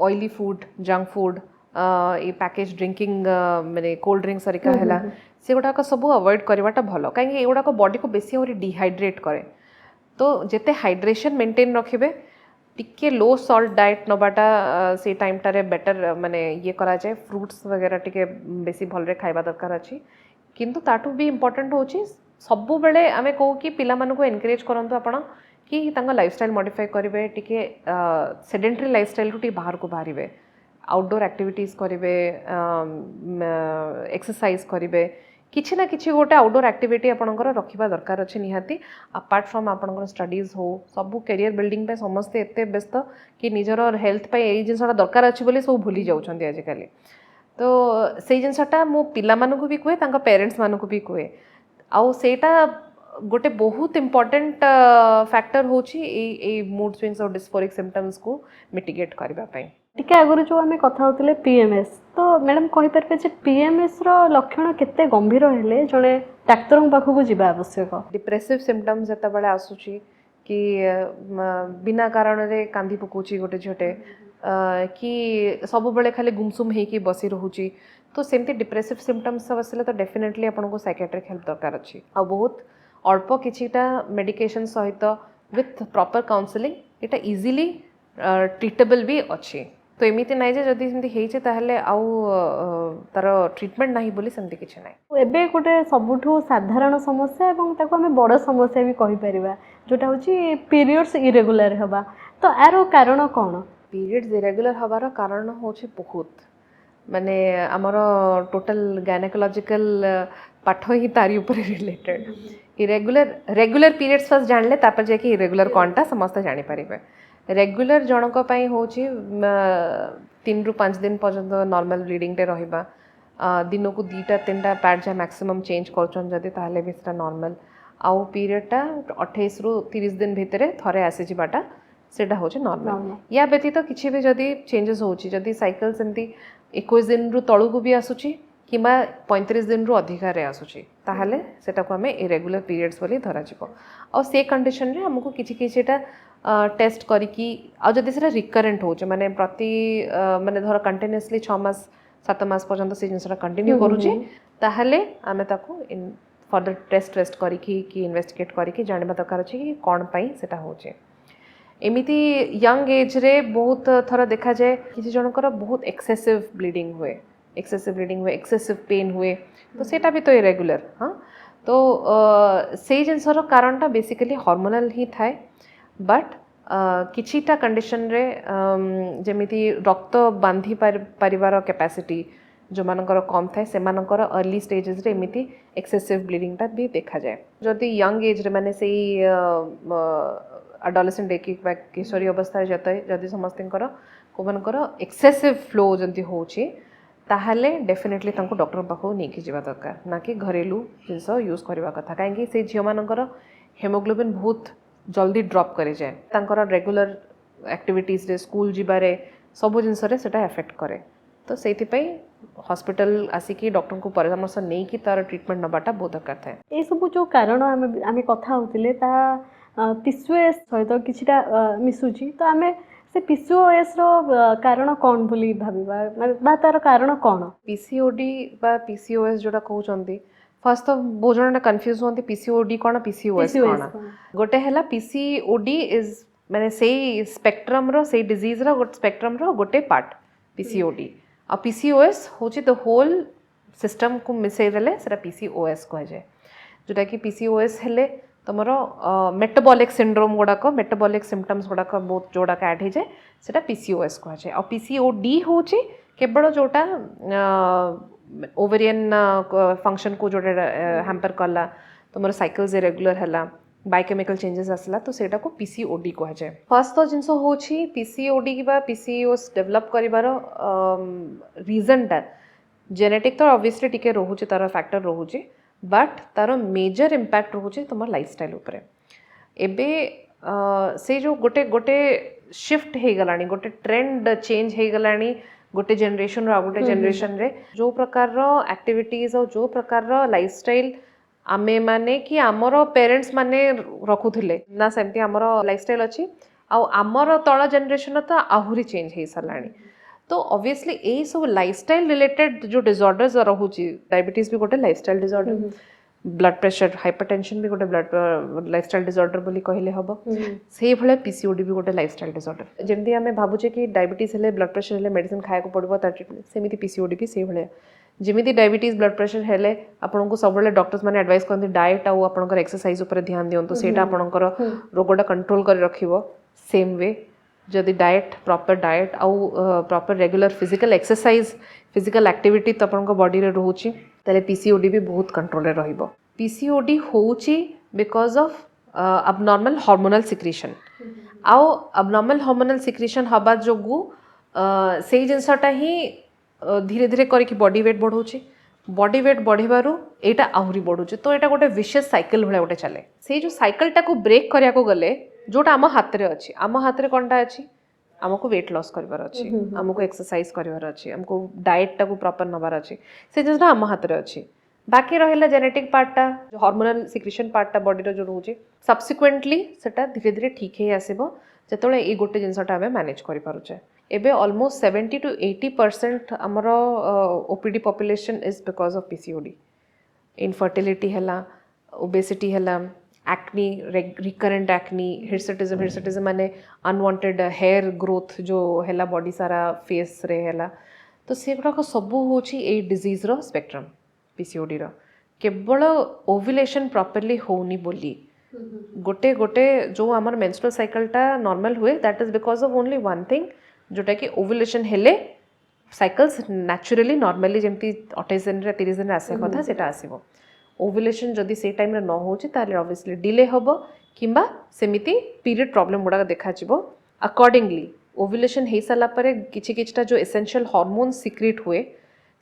ऑयली फूड जंक फूड ये पैकेज ड्रिंकिंग माने कोल्ड ड्रिंक्स सरिका हैला से गुडाक सब अवॉइड करवाटा भल कहीं एगुड़ाक बॉडी को बेसी और डिहाइड्रेट करे तो जिते हाइड्रेशन मेंटेन रखिबे टिके लो सॉल्ट डाइट नबाटा से टाइम टारे बेटर माने ये करा जाए फ्रूट्स वगैरह टिके बेसी भल रे खाइबा दरकार अछि किंतु ताटू भी इम्पोर्टेंट होची सबु बेले आमे कहू कि पिला मानको एनकरेज करंतु आपण कि तांगा लाइफस्टाइल मॉडिफाई करिवे टिके सेडेंटरी लाइफस्टाइल रु टिके बाहर को बाहरिवे आउटडोर एक्टिविटीज करिवे एक्सरसाइज करिवे किछि ना किछि गोटे आउटडोर एक्टिविटी आपणकर रखिबा दरकार अछि निहाती अपार्ट फ्रॉम आपणकर स्टडीज हो सब करियर बिल्डिंग पे समस्ते एते व्यस्त कि निजर हेल्थ पे एई जिनसटा दरकार अछि बोली सब भूली जाउछन्ती आज काली तो सेई जिनसटा मो पिला मानको भी कुए तांका पेरेंट्स मानको भी कुए आउ सेटा गोटे बहुत इंपोर्टेंट फैक्टर होची ए मूड स्विंग्स और डिस्फोरिक सिम्पटम्स को मिटिगेट करबा पई टिके आगुरी जो आम कथा होते पीएमएस तो मैडम कहींपारे जे पीएमएस लक्षण केते गंभीर हेले जड़े डाक्तर पाखक जावा आवश्यक डिप्रेसिव सिम्पटम्स जितेबाला आसूची कि बिना कारण रे कांदी पकोची गोटे झटे कि सब बेले खाली गुमसुम होगी बसी रोची तो सेमती डिप्रेसिव सिम्पटम्स सब आसले तो डेफिनेटली आपको साइकेट्रिक हेल्प दरकार अच्छी आ बहुत अल्प किछिटा मेडिकेशन सहित विथ प्रॉपर काउंसलिंग इटा इजीली ट्रीटेबल भी अच्छी तो एमती ना जदि सेमती ताहले आउ तार ट्रीटमेंट नहीं बोली सेमती किछि नाही एबे गोटे सबुठु साधारण समस्या एवं ताको हमें बड़ समस्या भी कहि परिबा जोटा होची पीरियड्स इरेगुलर हवा तो आरो कारण कोन पीरियड्स इरेगुलर हवार कारण होची बहुत माने आमर टोटल गायनेकोलॉजिकल पाठ ही तारी ऊपर रिलेटेड रेगुलर पीरियड्स फर्स्ट जानले तापर जाके इरेगुलर कोनटा समस्त जानि परिबे रेगुलर जनक पई होची 3 रु 5 दिन पर्यंत नॉर्मल ब्लीडिंग टे रहिबा दिन को 2-3 पैड जा मैक्सिमम चेंज करछन जदि ताहले भी सेटा नॉर्मल आउ पीरियड टा 28 रु 30 दिन भितरे थरे आसी जिबाटा सेटा होची नॉर्मल या व्यतीत किछि भी जदि चेंजेस होची जदि साइकिल सेमती 21 दिन रु तळु को भी आसुची किमा 35 दिन रु अधिका रे आसुची ताहले सेटा को हमें इरेगुलर पीरियड्स बोली धरा जिवो और से कंडीशन रे हमको किछि किछिटा टेस्ट करिकी आ जदि सेटा रिकरेंट होचे माने प्रति माने धर कंटिन्यूअसली 6 मास 7 मास पर्यंत से जिनसरा कंटिन्यू करूची ताहले आमे ताको फर्दर टेस्ट करिकी कि इन्वेस्टिगेट करिकी जानबा दरकार अछि कि कोन पई सेटा होचे एमिति यंग एज रे बहुत थर देखा जाए किसी जनकर बहुत एक्सेसिव ब्लीडिंग हुए एक्सेसिव पेन हुए तो सेटा भी तो इरेगुलर हाँ तो से जिनसर कारणटा बेसिकली हार्मोनल ही थाए बट किछिटा कंडीशन रे जेमिति रक्त बांधी परिवार कैपेसिटी जो मानकर कम थाए से मानकर अर्ली स्टेजेस रे एमिति एक्सेसिव ब्लीडिंग टा भी देखा जाए जदि यंग एज रे माने सेई एडोलेसेंट कि किशोरी अवस्था जते जदि समस्तकर कोमनकर एक्सेसिव फ्लो जदि होची ताहले डेफिनेटली तांको डॉक्टर पाखो नेकी जिबा दरकार ना कि घरेलू जिनस यूज करबा कथा काहेकि से झियो मानकर हेमोग्लोबिन बहुत जल्दी ड्रॉप करे जाए तांकर रेगुलर एक्टिविटीज रे स्कूल जिबारे ସବୁ ଜିନିଷରେ ସେଇଟା ଏଫେକ୍ଟ କରେ। ତ ସେଇଥିପାଇଁ ହସ୍ପିଟାଲ ଆସିକି ଡକ୍ଟରଙ୍କୁ ପରାମର୍ଶ ନେଇକି ତାର ଟ୍ରିଟମେଣ୍ଟ ନେବାଟା ବହୁତ ଦରକାର ଥାଏ। ଏସବୁ ଯେଉଁ କାରଣ ଆମେ କଥା ହେଉଥିଲେ ତାହା PCOS ସହିତ କିଛିଟା ମିଶୁଛି, ତ ଆମେ ସେ PCOSର କାରଣ କ'ଣ ବୋଲି ଭାବିବା, ବା ତାର କାରଣ କ'ଣ? PCOD ବା PCOS ଯୋଉଟା କହୁଛନ୍ତି, ଫାର୍ଷ୍ଟ ତ ବହୁତ ଜଣ କନଫ୍ୟୁଜ ହୁଅନ୍ତି PCOD କ'ଣ PCOS କ'ଣ। ଗୋଟେ ହେଲା PCOD ଇଜ ମାନେ ସେଇ ସ୍ପେକ୍ଟ୍ରମର ସେଇ ଡିଜିଜ୍ର ଗୋଟେ ସ୍ପେକ୍ଟ୍ରମର ଗୋଟେ ପାର୍ଟ PCOD, ଆଉ PCOS ହେଉଛି ଦ ହୋଲ୍ ସିଷ୍ଟମକୁ ମିଶାଇ ଦେଲେ ସେଟା PCOS କୁହାଯାଏ। ଯେଉଁଟାକି PCOS ହେଲେ ତୁମର ମେଟାବଲିକ୍ ସିଣ୍ଡ୍ରୋମ୍ ଗୁଡ଼ାକ, ମେଟାବଲିକ୍ ସିମ୍ପଟମ୍ସ ଗୁଡ଼ାକ ବହୁତ ଯୋଉଟାକ ଆଡ଼୍ ହେଇଯାଏ ସେଟା PCOS କୁହାଯାଏ। ଆଉ PCOD ହେଉଛି କେବଳ ଯୋଉଟା ଓଭେରିଆନ୍ ଫଙ୍କସନ୍କୁ ଯୋଉଟା ହ୍ୟାମ୍ପର କଲା, ତୁମର ସାଇକେଲ୍ସ ଇରେଗୁଲାର ହେଲା, ବାୟୋକେମିକାଲ ଚେଞ୍ଜେସ୍ ଆସିଲା, ତ ସେଇଟାକୁ PCOD କୁହାଯାଏ। ଫାର୍ଷ୍ଟ ତ ଜିନିଷ ହେଉଛି PCOD ବା PCOS ଡେଭଲପ୍ କରିବାର ରିଜନ୍ଟା ଜେନେଟିକ୍ ତ ଅବଭିୟସଲି ଟିକେ ରହୁଛି, ତାର ଫ୍ୟାକ୍ଟର ରହୁଛି, ବଟ୍ ତାର ମେଜର ଇମ୍ପାକ୍ଟ ରହୁଛି ତୁମର ଲାଇଫଷ୍ଟାଇଲ୍ ଉପରେ। ଏବେ ସେ ଯେଉଁ ଗୋଟେ ସିଫ୍ଟ ହେଇଗଲାଣି, ଗୋଟେ ଟ୍ରେଣ୍ଡ ଚେଞ୍ଜ ହେଇଗଲାଣି ଗୋଟେ ଜେନେରେସନ୍ରୁ ଆଉ ଗୋଟେ ଜେନେରେସନ୍ରେ। ଯେଉଁ ପ୍ରକାରର ଆକ୍ଟିଭିଟିଜ୍ ଆଉ ଯେଉଁ ପ୍ରକାରର ଲାଇଫଷ୍ଟାଇଲ୍ ଆମେମାନେ କି ଆମର ପ୍ୟାରେଣ୍ଟସ୍ ମାନେ ରଖୁଥିଲେ ନା, ସେମିତି ଆମର ଲାଇଫଷ୍ଟାଇଲ୍ ଅଛି। ଆଉ ଆମର ତଳ ଜେନେରେସନ୍ର ତ ଆହୁରି ଚେଞ୍ଜ ହେଇସାରିଲାଣି। ତ ଅବଭିୟସଲି ଏଇ ସବୁ ଲାଇଫଷ୍ଟାଇଲ୍ ରିଲେଟେଡ୍ ଯେଉଁ ଡିସଅର୍ଡର୍ସ ରହୁଛି, ଡାଇବେଟିସ୍ ବି ଗୋଟେ lifestyle disorder, blood pressure, hypertension ବି ଗୋଟେ ଲାଇଫଷ୍ଟାଇଲ୍ ଡିସଅର୍ଡର ବୋଲି କହିଲେ ହେବ। ସେଇଭଳିଆ PCOD ବି ଗୋଟେ ଲାଇଫଷ୍ଟାଇଲ୍ ଡିସଅର୍ଡର। ଯେମିତି ଆମେ ଭାବୁଛେ କି ଡାଇବେଟିସ୍ ହେଲେ, ବ୍ଲଡ୍ ପ୍ରେସର ହେଲେ ମେଡ଼ିସିନ୍ ଖାଇବାକୁ ପଡ଼ିବ ତା ଟ୍ରିଟମେଣ୍ଟ, ସେମିତି PCOD ବି ସେଇଭଳିଆ। ଯେମିତି ଡାଇବେଟିସ୍ ବ୍ଲଡ୍ ପ୍ରେସର ହେଲେ ଆପଣଙ୍କୁ ସବୁବେଳେ ଡକ୍ଟର୍ସ ମାନେ ଆଡଭାଇସ୍ କରନ୍ତି ଡାଏଟ୍ ଆଉ ଆପଣଙ୍କର ଏକ୍ସରସାଇଜ୍ ଉପରେ ଧ୍ୟାନ ଦିଅନ୍ତୁ, ସେଇଟା ଆପଣଙ୍କର ରୋଗଟା କଣ୍ଟ୍ରୋଲ କରି ରଖିବ। ସେମ୍ ୱେ ଯଦି ଡାଏଟ୍, ପ୍ରପର୍ ଡାଏଟ୍ ଆଉ proper regular physical exercise, physical activity ତ ଆପଣଙ୍କ ବଡ଼ିରେ ରହୁଛି, ତାହେଲେ PCOD ବି ବହୁତ କଣ୍ଟ୍ରୋଲରେ ରହିବ। PCOD ହେଉଛି because of abnormal hormonal secretion। ଆଉ abnormal hormonal secretion ହେବା ଯୋଗୁଁ ସେଇ ଜିନିଷଟା ହିଁ ଧୀରେ ଧୀରେ କରିକି ବଡି ୱେଟ୍ ବଢ଼ଉଛି, ବଡି ୱେଟ୍ ବଢ଼ିବାରୁ ଏଇଟା ଆହୁରି ବଢ଼ୁଛି। ତ ଏଇଟା ଗୋଟେ ଭିସିୟସ୍ ସାଇକେଲ ଭଳିଆ ଗୋଟେ ଚାଲେ। ସେଇ ଯେଉଁ ସାଇକେଲଟାକୁ ବ୍ରେକ୍ କରିବାକୁ ଗଲେ ଯୋଉଟା ଆମ ହାତରେ ଅଛି, ଆମ ହାତରେ କ'ଣଟା ଅଛି, ଆମକୁ ୱେଟ୍ ଲସ୍ କରିବାର ଅଛି, ଆମକୁ ଏକ୍ସରସାଇଜ୍ କରିବାର ଅଛି, ଆମକୁ ଡାଏଟ୍ଟାକୁ ପ୍ରପର୍ ନେବାର ଅଛି, ସେ ଜିନିଷଟା ଆମ ହାତରେ ଅଛି। ବାକି ରହିଲା ଜେନେଟିକ୍ ପାର୍ଟଟା, ହର୍ମୋନାଲ୍ ସିକ୍ରେସନ୍ ପାର୍ଟଟା ବଡ଼ିର ଯେଉଁ ରହୁଛି, ସବସିକ୍ୱେଣ୍ଟଲି ସେଟା ଧୀରେ ଧୀରେ ଠିକ୍ ହେଇ ଆସିବ ଯେତେବେଳେ ଏଇ ଗୋଟେ ଜିନିଷଟା ଆମେ ମ୍ୟାନେଜ୍ କରିପାରୁଛେ। ଏବେ ଅଲମୋଷ୍ଟ 70 to 80% ଆମର OPD population is because of PCOD। Infertility ହେଲା, ଓବେସିଟି ହେଲା, acne, recurrent acne, hirsutism ମାନେ unwanted hair growth जो ହେଲା body सारा face रे ହେଲା, तो ସେଗୁଡ଼ାକ ସବୁ ହେଉଛି ଏଇ डिजीज्र स्पेक्ट्रम PCOD ର। କେବଳ ଓଭୁଲେସନ୍ ପ୍ରପରଲି ହେଉନି ବୋଲି ଗୋଟେ ଯେଉଁ ଆମର ମେନ୍‌ଷ୍ଟ୍ରୁଆଲ୍ ସାଇକେଲଟା ନର୍ମାଲ ହୁଏ, that is because of only one thing, ଯେଉଁଟାକି ଓଭୁଲେସନ୍ ହେଲେ ସାଇକେଲ୍ସ ନ୍ୟାଚୁରାଲି ନର୍ମାଲି ଯେମିତି 28 ଦିନରେ 30 ଦିନରେ ଆସିବା କଥା ସେଇଟା ଆସିବ। ଓଭୁଲେସନ୍ ଯଦି ସେଇ ଟାଇମ୍ରେ ନ ହେଉଛି ତାହେଲେ ଅବଭିୟସଲି ଡିଲେ ହେବ କିମ୍ବା ସେମିତି ପିରିୟଡ଼ ପ୍ରୋବ୍ଲେମ୍ ଗୁଡ଼ାକ ଦେଖାଯିବ। ଆକର୍ଡ଼ିଂଲି ଓଭୁଲେସନ୍ ହେଇସାରିଲା ପରେ କିଛିଟା ଯେଉଁ ଏସେନ୍ସିଆଲ୍ ହର୍ମୋନ୍ ସିକ୍ରିଟ୍ ହୁଏ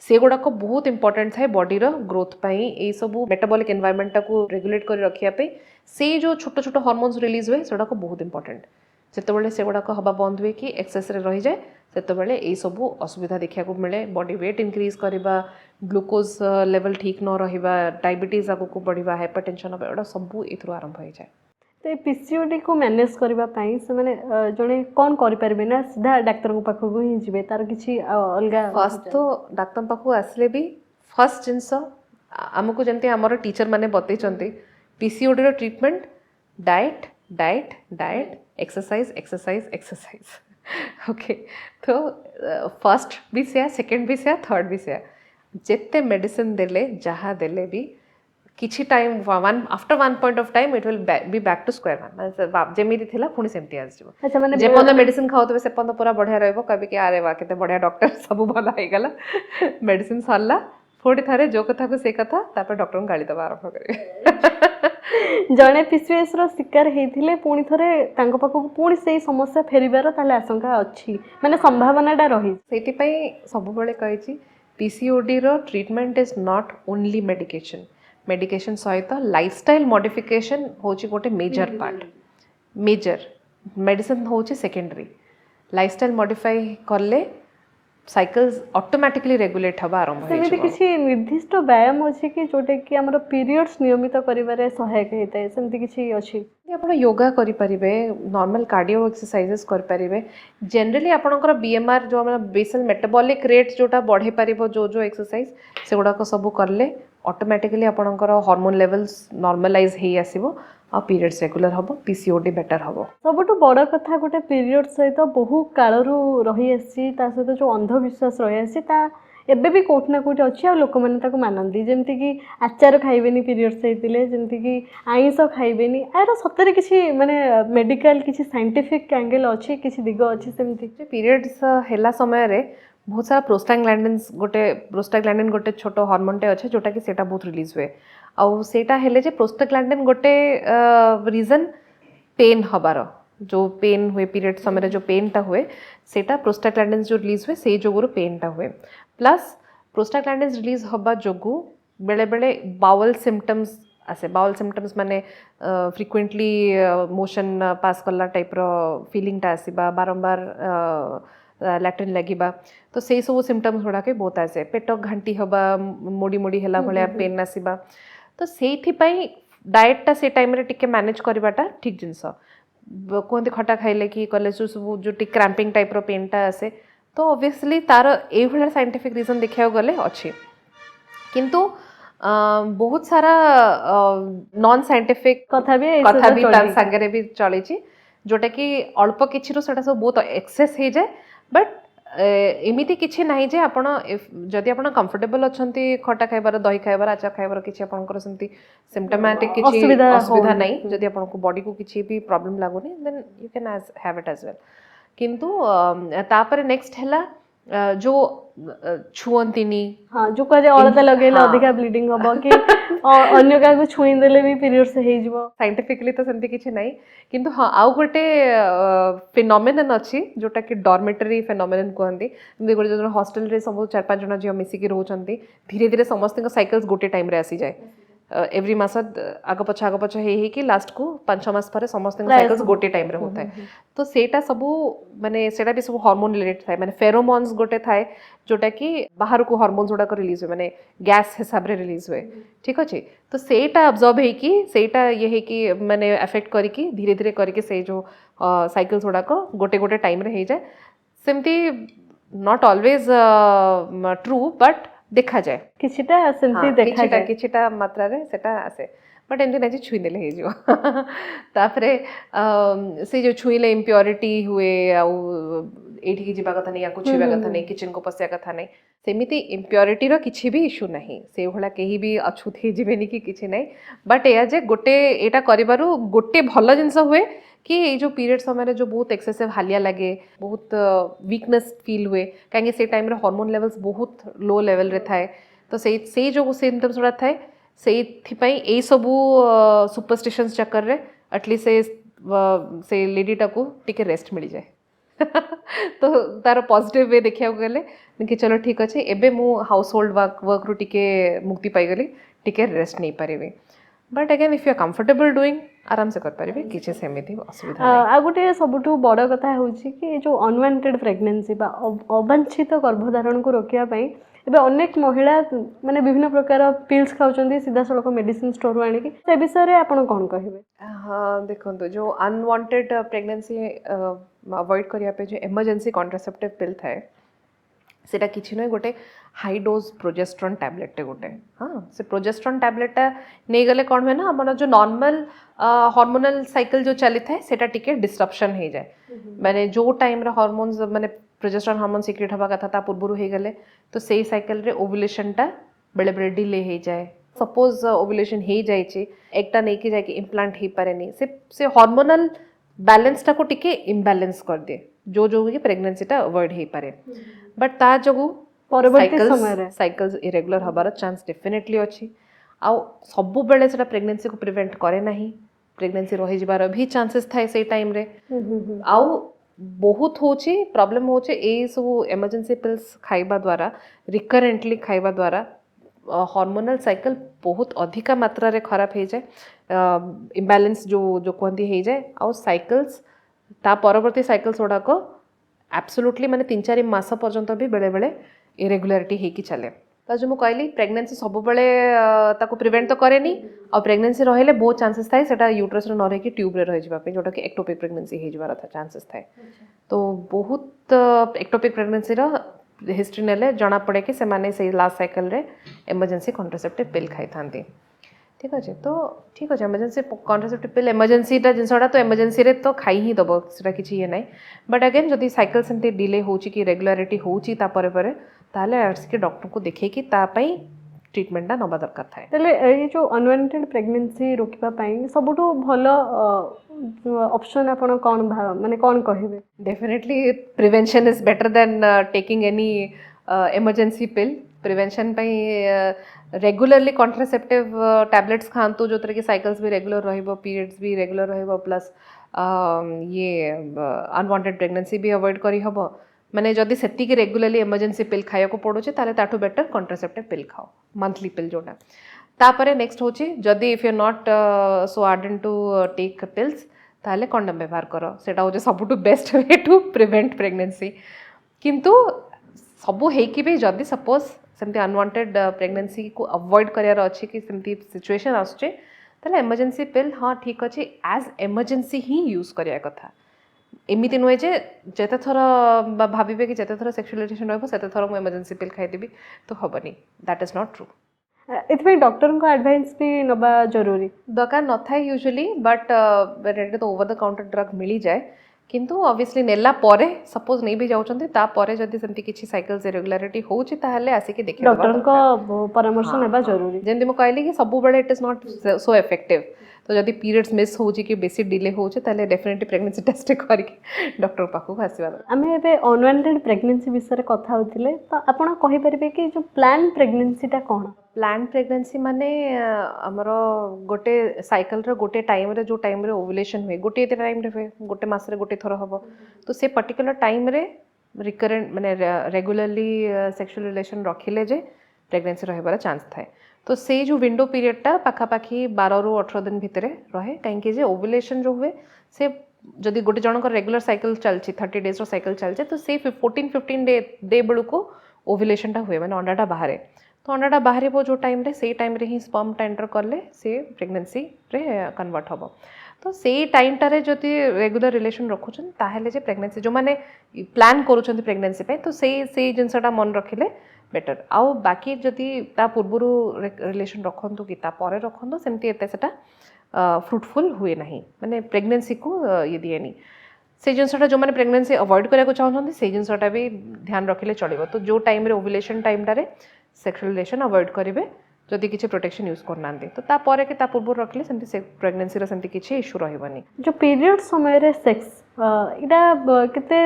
ସେଗୁଡ଼ାକ ବହୁତ ଇମ୍ପୋର୍ଟାଣ୍ଟ ଥାଏ ବଡ଼ିର ଗ୍ରୋଥ୍ ପାଇଁ, ଏଇସବୁ ମେଟାବଲିକ୍ ଏନ୍ଭାୟରମେଣ୍ଟଟାକୁ ରେଗୁଲେଟ୍ କରି ରଖିବା ପାଇଁ। ସେଇ ଯେଉଁ ଛୋଟ ଛୋଟ ହର୍ମୋନ୍ସ ରିଲିଜ୍ ହୁଏ ସେଗୁଡ଼ାକ ବହୁତ ଇମ୍ପୋର୍ଟାଣ୍ଟ। ଯେତେବେଳେ ସେଗୁଡ଼ାକ ହେବା ବନ୍ଦ ହୁଏ କି ଏକ୍ସେସ୍ରେ ରହିଯାଏ ସେତେବେଳେ ଏଇସବୁ ଅସୁବିଧା ଦେଖିବାକୁ ମିଳେ। ବଡ଼ି ୱେଟ୍ ଇନକ୍ରିଜ୍ କରିବା, ଗ୍ଲୁକୋଜ୍ ଲେଭେଲ୍ ଠିକ୍ ନ ରହିବା, ଡାଇବେଟିସ୍ ଆଗକୁ ବଢ଼ିବା, ହାଇପରଟେନସନ୍ ହେବା, ଏଗୁଡ଼ା ସବୁ ଏଥିରୁ ଆରମ୍ଭ ହେଇଯାଏ। ତ ଏ PCODକୁ ମ୍ୟାନେଜ୍ କରିବା ପାଇଁ ସେମାନେ ଜଣେ କ'ଣ କରିପାରିବେ ନା ସିଧା ଡାକ୍ତରଙ୍କ ପାଖକୁ ହିଁ ଯିବେ, ତାର କିଛି ଅଲଗା? ଫାର୍ଷ୍ଟ ତ ଡାକ୍ତର ପାଖକୁ ଆସିଲେ ବି ଫାର୍ଷ୍ଟ ଜିନିଷ ଆମକୁ ଯେମିତି ଆମର ଟିଚର୍ ମାନେ ବତେଇଛନ୍ତି, PCODର treatment diet diet diet, exercise exercise exercise. Okay, ତ ଫାର୍ଷ୍ଟ ବି ସେୟା, ସେକେଣ୍ଡ ବି ସେୟା, ଥର୍ଡ଼ ବି ସେୟା। ଯେତେ ମେଡ଼ିସିନ୍ ଦେଲେ ଯାହା ଦେଲେ ବି କିଛି time after one point of time it will be back to square one, ମାନେ ଯେମିତି ଥିଲା ପୁଣି ସେମିତି ଆସିଯିବ। ଯେପର୍ଯ୍ୟନ୍ତ ମେଡ଼ିସିନ୍ ଖାଉଥିବେ ସେପର୍ଯ୍ୟନ୍ତ ପୁରା ବଢ଼ିଆ ରହିବ, କହିବେ କି ଆରେ ବା କେତେ ବଢ଼ିଆ ଡକ୍ଟର, ସବୁ ଭଲ ହେଇଗଲା। ମେଡ଼ିସିନ୍ ସରିଲା, ପୁଣି ଥରେ ଯେଉଁ କଥାକୁ ସେ କଥା, ତାପରେ ଡକ୍ଟରଙ୍କୁ ଗାଳି ଦେବା ଆରମ୍ଭ କରିବେ। ଜଣେ PCOSର ଶିକାର ହେଇଥିଲେ ପୁଣି ଥରେ ତାଙ୍କ ପାଖକୁ ପୁଣି ସେଇ ସମସ୍ୟା ଫେରିବାର ତାହେଲେ ଆଶଙ୍କା ଅଛି, ମାନେ ସମ୍ଭାବନାଟା ରହିଛି। ସେଇଥିପାଇଁ ସବୁବେଳେ କହିଛି PCODର ଟ୍ରିଟମେଣ୍ଟ ଇଜ୍ ନଟ୍ ଓନ୍ଲି ମେଡ଼ିକେସନ୍। ମେଡ଼ିକେସନ୍ ସହିତ ଲାଇଫଷ୍ଟାଇଲ୍ ମଡ଼ିଫିକେସନ୍ ହେଉଛି ଗୋଟେ ମେଜର ପାର୍ଟ। ମେଜର ମେଡ଼ିସିନ୍ ହେଉଛି ସେକେଣ୍ଡାରୀ, लाइफस्टाइल मॉडिफाई करले साइकिल्स ऑटोमेटिकली रेगुलेट हवा आरंभ सेମିତି କିଛି ନିର୍ଦ୍ଦିଷ୍ଟ ବ୍ୟାୟାମ ଅଛି କି ଯୋଉଟା କି ଆମର ପିରିୟड्स ନିୟମିତ କରିବାରେ ସହାୟକ ହେଇଥାଏ, ସେମିତି କିଛି ଅଛି? ଆପଣ योगा करें, नॉर्मल कार्डियो एक्सरसाइजेस करें, जनरली आपंकर बीएमआर जो बेसल मेटाबॉलिक रेट जोटा बढ़े पार जो जो एक्सरसाइज से गुड़ाक सब कले ऑटोमेटिकली आपंकर हार्मोन लेवल्स नॉर्मलाइज हो आसो आ पीरियड्स रेगुलर हम पीसीओडी बेटर हम सबुठु बड़ कथा गोटे पीरियड सहित बहु कालरू रही आसी सहित जो अंधविश्वास रही आसी एबे भी कोठ ना कोठी अच्छी आ लोक मैंने ताको मानती जमती कि आचार खाइबेनी पीरियड्स होते जमती कि आइंस खाइबेनी यार सतरे किसी माने मेडिकल किसी साइंटिफिक एंगल अच्छी किसी दिग अच्छी सेमती पीरियड्स हैला समय रे बहुत सारा प्रोस्टाग्लैंडिन गोटे छोट हार्मोनटे अच्छे जोटा कि सेटा बहुत रिलीज हुए आउ सेटा हेले जे प्रोस्टाग्लैंडिन गोटे रीजन पेन हबार जो पेन हुए पीरियड समय जो पेनटा हुए सेटा प्रोस्टाग्लैंडिन जो रिलीज हुए से जोगुर पेनटा हुए प्लस प्रोस्टाग्लैंडिन रिलीज हबा जोगु बेले बेले बाउल सिम्पटम्स आसे बाउल सिम्पटम्स माने फ्रिक्वेंटली मोशन पास करला टाइप रो फीलिंगटा आसीबा बारंबार लैट्रिन लगिबा तो से सब सिम्पटम्स गुड़ाक बहुत आसे पेट घांटी हवा मोड़ी मोड़ी है भाया पेन आसवा तो से डाएटा से टाइम रे टिके मैनेज करवाटा ठीक जिनस कहते खटा खाइले कि कले सब जो क्रैम्पिंग टाइप रो पेनटा आसे तो ऑब्वियसली तार ये साइंटिफिक रीजन देखा गले अच्छे किंतु बहुत सारा नॉन साइंटिफिक कथा भी सांगे भी चली जोटा कि अल्प किसी सब बहुत एक्सेस हो जाए बट एमती किसी ना जे आपण जदि आप कंफर्टेबल अच्छा खटा खाइबार दही खाइबार आचार खाइबार किसी आपंकर सेमती सिम्पटोमैटिक किसी असुविधा नहीं जदि आपको बॉडी को किसी भी प्रॉब्लम लगुनि then you can have it as well किंतु तापर नेक्स्ट है जो छुअंतीनी हाँ जो कहे अलता लगेले अधिका ब्लीडिंग हम कि अन्य क्या छुई देले भी पीरियड्स हो जिवो साइंटिफिकली तो सेमती किसी नहीं किंतु हाँ आउ गोटे फिनोमेनन अच्छी जोटा कि डॉर्मेटरी फिनोमेनन कहते गोटे जो हॉस्टल रे सब 4-5 जन झील मिसिकी रोचंती धीरे धीरे समस्त साइकल्स गोटे टाइम रे आसी जाए एवरी मास आग पछ कि लास्ट को 5-6 मास पर समस्त साइकल्स गोटे टाइम रे होता है तो सेटा सब माने सेटा भी सब हार्मोन रिलेटेड थाए माने फेरोमोन्स गोटे थाए जोटा कि बाहर को हार्मोन्स गुड़ाक रिलीज हुए माने गैस हिसाब रे रिलीज हुए ठीक अच्छे तो सेटा अब्जॉर्ब है कि सेटा ये है कि माने अफेक्ट करिकी धीरे धीरे करके से जो साइकल्स गुड़ाक गोटे गोटे टाइम रे हो जाए सेमती नॉट ऑलवेज ट्रू बट देखा जाए किछिटा सेमती देखा जाए किछिटा मात्रा रे सेटा आसे बट एमती ना छुई देले हे जो तापरे से जो छुईले इम्प्योरिटी हुए आउ एठी की जीवा कथा नहीं या कुछ छुईबा कथा नहीं किचन को पसिया कथा नहीं सेमिति इम्प्योरिटी रो किछि भी इशू नहीं से भला केही भी अछूत हे जिवेनी कि किछि नहीं बट एया जे गोटे एटा करिबारु गोटे भलो जिंस हुए कि ये जो पीरियड समय जो बहुत एक्सेसिव हालिया लगे बहुत वीकनेस फील हुए कहीं से टाइम रे हार्मोन लेवल्स बहुत लो लेवल रे थाए तो से जो सिम्पटम्स गुड़ा थाए से सबू सुपरस्टिशंस चक्कर रे एटलिस्ट से लेडीटा को टिके रेस्ट मिल जाए तो तार पॉजिटिव वे देखा गले कि चलो ठीक अच्छे एबे मु हाउस होल्ड वर्क रु टिके मुक्ति पाईगली टिके रेस्ट नहीं पारिबे but again if you are comfortable doing आराम से कर पारिबे किछि सेमिति असुविधा आ गोटे सबुठु बड़ कथा होउछि कि जो अनवांटेड प्रेगनेंसी बा अवांछित गर्भधारण को रोकिया पई एबे अनेक महिला माने विभिन्न प्रकार पिल्स खाउचंदी सीधा सड़क मेडिसिन स्टोर आनी कि से विषय रे आपण कोन कहिबे? हाँ देखो जो अनवांटेड प्रेगनेंसी अवॉइड करिया पे जो इमरजेंसी कॉन्ट्रासेप्टिव पिल थाए सेटा किछि नै गोटे हाई डोज प्रोजेस्ट्रॉन टैबलेट गोटे हाँ से प्रोजेस्ट्रॉन टैबलेट नहीं गले कौन हुए ना हमारा जो नॉर्मल हार्मोनल साइकिल जो चली था सेटा टिके डिस्ट्रप्शन हो जाए माने जो टाइम रे हार्मोन्स माने प्रोजेस्ट्रॉन हार्मोन सिक्रेट हवा कथा ता पूर्व हो गले तो से साइकिल रे ओव्यूलेशनटा बेले बेले डिले हो जाए सपोज ओव्यूलेशन हो जाए एकटा नहीं कि जाए कि इम्प्लांट हो पारे से हार्मोनल बैलेंसटा को टिके इम्बैलेंस कर दे जो जो कि प्रेगनेंसीटा अवॉइड हो पारे बट ता जो परवर्ती समय रे साइकल्स इरेगुलर हबार चांस डेफिनेटली अच्छी आउ सबु बेले सेटा प्रेगनेंसी को प्रिवेंट करे नहीं प्रेगनेंसी रही जिबार भी चांसेस थाए से टाइम रे आउ बहुत होची प्रॉब्लम होचे ए सब इमरजेंसी पिल्स खाइबा द्वारा रिकरेंटली खाइबा द्वारा हार्मोनल साइकिल बहुत अधिका मात्रा रे खराब हो जाए इम्बैलेंस जो जो कहती हो जाए आउ साइकिल्स ता परवर्ती साइकिल्स गुड़ाक एब्सोल्युटली माने 3-4 मास पर्यंत भी बेले बेले इरेगुलारिटी होगी चले तो जो मुझे कहली प्रेगनेंसी सब बेले ताको प्रिवेंट तो करे नहीं और प्रेगनेंसी रहिले बहुत चांसेस थाए सेटा यूट्रस रे न रही ट्यूब रे रही जाबा पे जोटा कि एक्टोपिक प्रेगनेंसी हे जबार था चांसेस थाए तो बहुत एक्टोपिक प्रेगनेंसी रो हिस्ट्री नेले जना पड़े कि से माने से लास्ट साइकिल रे इमरजेंसी कॉन्ट्रासेप्टिव पिल खाई थांती ठीक अच्छे तो ठीक अच्छे इमरजेंसी कॉन्ट्रासेप्टिव पिल इमरजेंसीटा जिनसटा तो इमरजेंसी रे तो खाई ही दब सेटा किछि ये नाही बट अगेन जदि साइकिल सेमती डिले होची कि रेगुलारिटी होची ता परे ताले आसिके डॉक्टर को देखै कि ता पई ट्रीटमेंटा नबा दरकार थाए ताले ए जो अनवांटेड प्रेगनेंसी रोकिबा पई सबुठो भलो ऑप्शन आपण कोन माने कोन कहिबे definitely prevention is better than taking any emergency pill prevention पई रेगुलरली कॉन्ट्रासेप्टिव टैबलेट्स खातु जो तरह की साइकिल्स भी रेगुलर रहिबो पीरियड्स भी रेगुलर रहिबो प्लस ये अनवांटेड प्रेगनेंसी भी अवॉइड करी हबो माने जदि सेति की रेगुलरली इमरजेंसी पिल खाया को पड़ो ताले ताठू बेटर कॉन्ट्रासेप्टिव पिल खाओ मंथली पिल जोटा तापरे नेक्स्ट होची जदि if you are not so ardent to take pills ताले कंडम व्यवहार करो सेटा होचे सबुटू best way to prevent pregnancy किंतु सबू हेकि भी जदि सपोज सेमती अनवांटेड प्रेगनेंसी को अवॉइड करार अच्छी कि सेमती सिचुएशन आसुचे ताले इमरजेंसी पिल हाँ ठीक अच्छे एज इमरजेंसी ही यूज करिया कथा एमती नुहे जे जेते थर भाविबे कि जेते थर सेक्सुअल रिलेशन रहबो सेते थर मु इमरजेंसी पिल खाइदेबी तो हबनी दैट इज नॉट ट्रू इतमे डॉक्टर को एडवाइस भी नबा जरूरी दरकार न थाए यूजुअली बट रेडी तो ओवर द काउंटर ड्रग मिली जाए किंतु ऑब्वियसली नेला परे सपोज नहीं भी जाउछन्ते ता परे जदी सेमती किछि साइकिल्स इरेगुलारिटी होउछि ताहले आसिके देखि डॉक्टर को परामर्श नेबा जरूरी जेंति मु कहली कि सब बेले it is not so effective तो जदि पीरियड्स मिस होउछि कि बेसी डिले होउछि ताहले डेफिनेटली प्रेगनेंसी टेस्ट करके डॉक्टर पाखु आसीबा आमे एबे अनवांटेड प्रेगनेंसी विषय रे कथा होतिले तो आपण कहि परिबे कि जो प्लान प्रेगनेंसीटा कोन प्लान प्रेगनेंसी माने हमरो गोटे साइकिल रे गोटे टाइम रे जो टाइम रे ओव्युलेशन हुए गोटे टाइम रे हुए गोटे मास रे गोटे थर हबो तो से पर्टिकुलर टाइम रे रिकरेंट माने रेगुलरली सेक्सुअल रिलेशन रखिले जे प्रेगनेंसी रहबार चांस थाए तो से जो विंडो पीरियडटा पाखापाखि 12 ରୁ 18 दिन भितर रहे कहीं जे ओव्युलेशन जो हुए से जदि गोटे जनकर रेगुलर साइकिल चलछि 30 डेज रो साइकिल चलछे तो से 14-15 डे बेलू को ओव्युलेशनटा हुए माने अंडाटा बाहरे तो अंडाटा बाहर वो जो टाइम रे से टाइम रे ही स्पर्मटा एंटर करले से प्रेगनेंसी रे कन्वर्ट हबो तो से टाइमटा रे जदि रेगुलर रिलेशन रखुछन ताहेले जे प्रेगनेंसी जो माने प्लान करूछन प्रेगनेंसी पे तो से जिनसटा मन रखिले बेटर आउ बाकी जदि ता पूर्वरु रिलेशन रखंतु कि ता परे रखंतु सेमती एते सेटा फ्रूटफुल हुए नहीं माने प्रेगनेंसी को ये दिएनी से जिनसटा जो माने प्रेगनेंसी अवॉइड करिया को चाहउछन से जिनसटा भी ध्यान रखिले चलिबो तो जो टाइम रे ओव्युलेशन टाइम रे सेक्सुअल रिलेशन अवॉइड करिवे जदि किछि प्रोटेक्शन यूज करनांती तो ता परे के ता पूर्व रखले सेमती से प्रेगनेंसी रे सेमती किछि इशू रहबनी जो पीरियड समय रे सेक्स इटा केते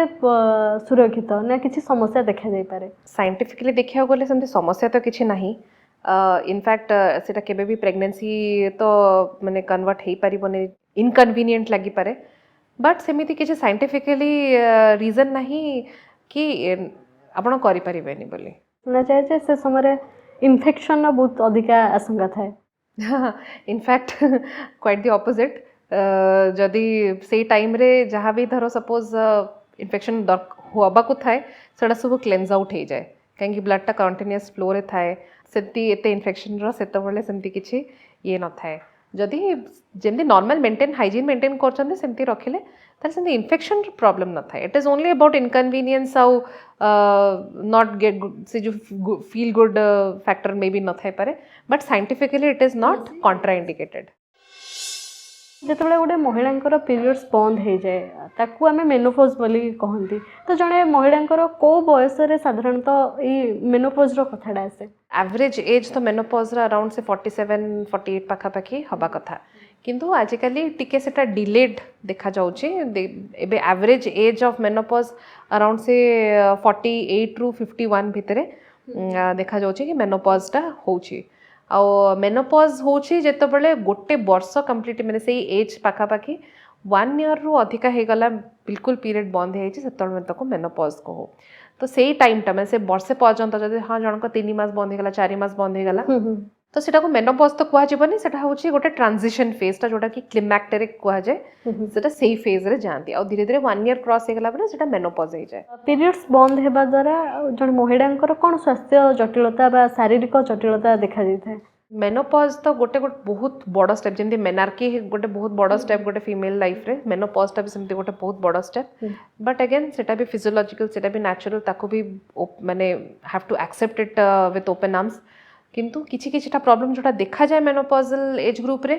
सुरक्षित ना किछि समस्या देखा जाय पारे साइंटिफिकली देखिया गले सेमती समस्या तो किछि नाही इनफैक्ट सेटा केबे भी प्रेगनेंसी तो माने कन्वर्ट हेई परिबने इनकन्वीनियंट लागि पारे बट सेमिति किछि साइंटिफिकली रीजन नाही कि आपण करि परिबेनी बोली ना चाहे से समय रे इन्फेक्शन ना बहुत अधिका आशंका थाए इनफैक्ट क्वाइट द ऑपोजिट जदि से टाइम रे जहाँ भी धरो सपोज इन्फेक्शन होबा को थाए सेटा सब क्लेंज आउट हो जाए कहीं ब्लडटा कंटिन्यूअस फ्लो रे थाए सेति एते इन्फेक्शन रो सेते बळे सेमती किछि ये न थाए जदि जेमती नॉर्मल मेंटेन हाइजीन मेंटेन करछन्ते सेमती रखिले तार सेमती इन्फेक्शन प्रॉब्लम न थाए it is only about inconvenience आउ नॉट गेट से जो feel good factor maybe न थाए पारे but scientifically it is not contraindicated जेतेबेले गोटे महिलांकर पीरियड्स बंद हो जाए ताकू आमे मेनोपॉज बोली कहंती तो जने महिलांकर को बयस रे साधारणतः ई मेनोपॉज रो कथाडा आसे एवरेज एज तो मेनोपॉज रा अराउंड से 47-48 पाखापाखि हवा कथा किंतु आजिकली टिके सेटा डिलेड देखा जाउची एबे average age of menopause around से 48 ରୁ 51 भितरे देखा जाउची कि मेनोपॉजटा होउची आ मेनोपॉज होउची जेतेबेले गोटे वर्ष कंप्लीट माने सेही एज पाखापाखि 1 ईयर रू अधिका हे गला बिल्कुल पीरियड बंद हे छि सेतबेले तक मेनोपॉज को हो तो सेही टाइम टा माने से वर्ष पर्यंत जदि हां जनक 3 मास बंद हे गला 4 मास बंद हे गला तो सेटा को मेनोपॉज तो कुआ जीवनी सेटा होची गोटे ट्रांजिशन फेज ता जोटा कि क्लिमैक्टेरिक कुआ जाए सेटा सेही फेज रे जानती आ धीरे धीरे 1 ईयर क्रॉस हे गला पर सेटा मेनोपॉज हे जाए। पीरियड्स बंद हेबा द्वारा जन महिलांकर कोन स्वास्थ्य जटिलता बा शारीरिक जटिलता देखा जाय? मेनोपॉज तो गोटे बहुत बड़ स्टेप जेमती मेनार्की गोटे बहुत बड़ स्टेप गोटे फीमेल लाइफ रे मेनोपॉज टा भी सेमती गोटे बहुत बड़ स्टेप बट अगेन सेटा भी फिजियोलॉजिकल सेटा भी नेचुरल ताको भी माने have to accept it with open arms किंतु किछि किछिटा प्रॉब्लम जोटा देखा जाए मेनोपॉजल एज ग्रुप रे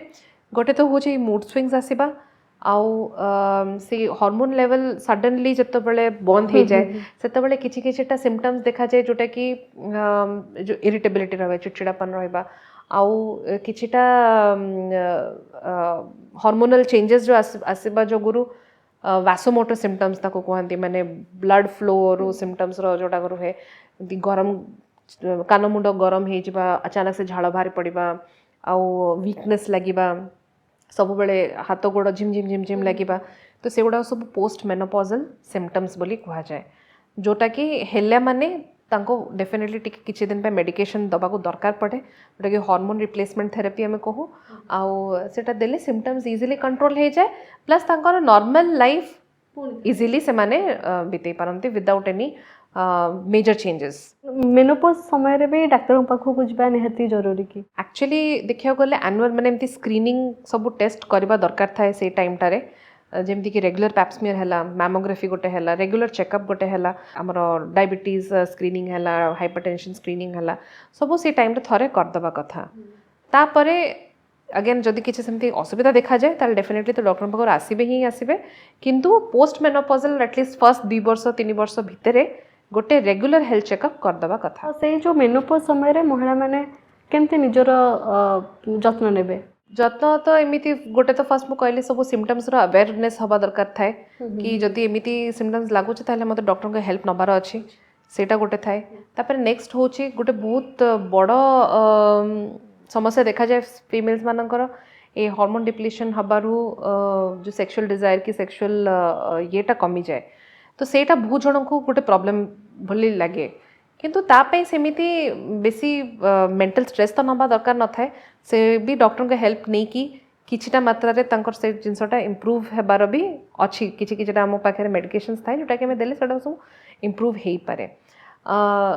गोटे तो होची मूड स्विंग्स आसीबा आउ से हार्मोन लेवल सडनली जतो बेले बंद हो जाए सेतो बेले किछि किछिटा सिम्पटम्स देखा जाए जोटा कि जो इरिटेबिलिटी रहबा चिड़चिड़ापन रहबा आउ किछिटा हार्मोनल चेंजेस जो आसीबा जो गुरु वासोमोटर सिम्पटम्स ताको कहंती माने ब्लड फ्लो रो सिम्पटम्स रो जोटा गुरु है गरम कान मुंड गरम हो जावा अचानक से झाड़ बाहरी पड़वा आउ वीकनेस लगिबा सब बेले हाथ गोड़ झिम झिम झिम झिम लगिबा तो सेगुड़ा सब पोस्ट मेनोपॉजल सिम्पटम्स बोली कहा जाए जोटा कि हेले माने तांको डेफिनेटली किछि दिन पे मेडिकेशन दबा को दरकार पड़े जोटा कि हार्मोन रिप्लेसमेंट थेरेपी हमें कहू आउ सेटा देले सिम्पटम्स इजीली कंट्रोल हो जाए प्लस तांकर नॉर्मल लाइफ इजीली से माने बितेई पारंती without any major changes. Menopause समय रे भी डॉक्टर पाखु को जिबा निहाती जरूरी की एक्चुअली देखिया गले एनुअल माने एमती स्क्रीनिंग सब टेस्ट करबा दरकार थाए से टाइम टारे जेमती कि रेगुलर पैप्समियर हैला मैमोग्राफी गोटे हैला रेगुलर चेकअप गोटे हैला हमरो डायबिटीज स्क्रीनिंग हैला हाइपरटेंशन स्क्रीनिंग हैला सब से टाइम रे थरे कर दबा कथा तापरे अगेन जदि किसी सेमती असुविधा देखा जाए ताल डेफिनेटली तो डॉक्टर पाखर आसीबे ही आसीबे किंतु पोस्ट मेनोपॉजल एटलीस्ट फर्स्ट 2 वर्ष 3 वर्ष भितरे गोटे रेगुलर हेल्थ चेकअप कर दबा कथा। से जो मेनोपॉज समय रे महिला माने केमते निजर जत्न नेबे? जत्न तो एमिति गोटे तो फर्स्ट मु कहली सब सिम्पटम्स रो अवेयरनेस हवा दरकार थाए कि जदि एमिति सिम्पटम्स लागु छ ताले मते डॉक्टर को हेल्प नबार अछि सेटा गोटे थाए तापर नेक्स्ट होची गोटे बहुत बड़ समस्या देखा जाए फीमेल्स मानकर ए हार्मोन डिप्लीशन हबारू जो सेक्सुअल डिजायर की सेक्सुअल येटा कमी जाए तो सेटा बहुत जन को गोटे प्रॉब्लम भली लगे किंतु तापई सेमिति बेसी मेंटल स्ट्रेस तो नबा दरकार न थाए से भी डॉक्टर के हेल्प नहीं कि किछिटा मात्रा रे तांकर से जिनसटा इंप्रूव हेबार भी अछि किछि किछिटा हम पाखे मेडिकेशंस थाए जोटा कि हमें देले सेटा सब इंप्रूव हेई पारे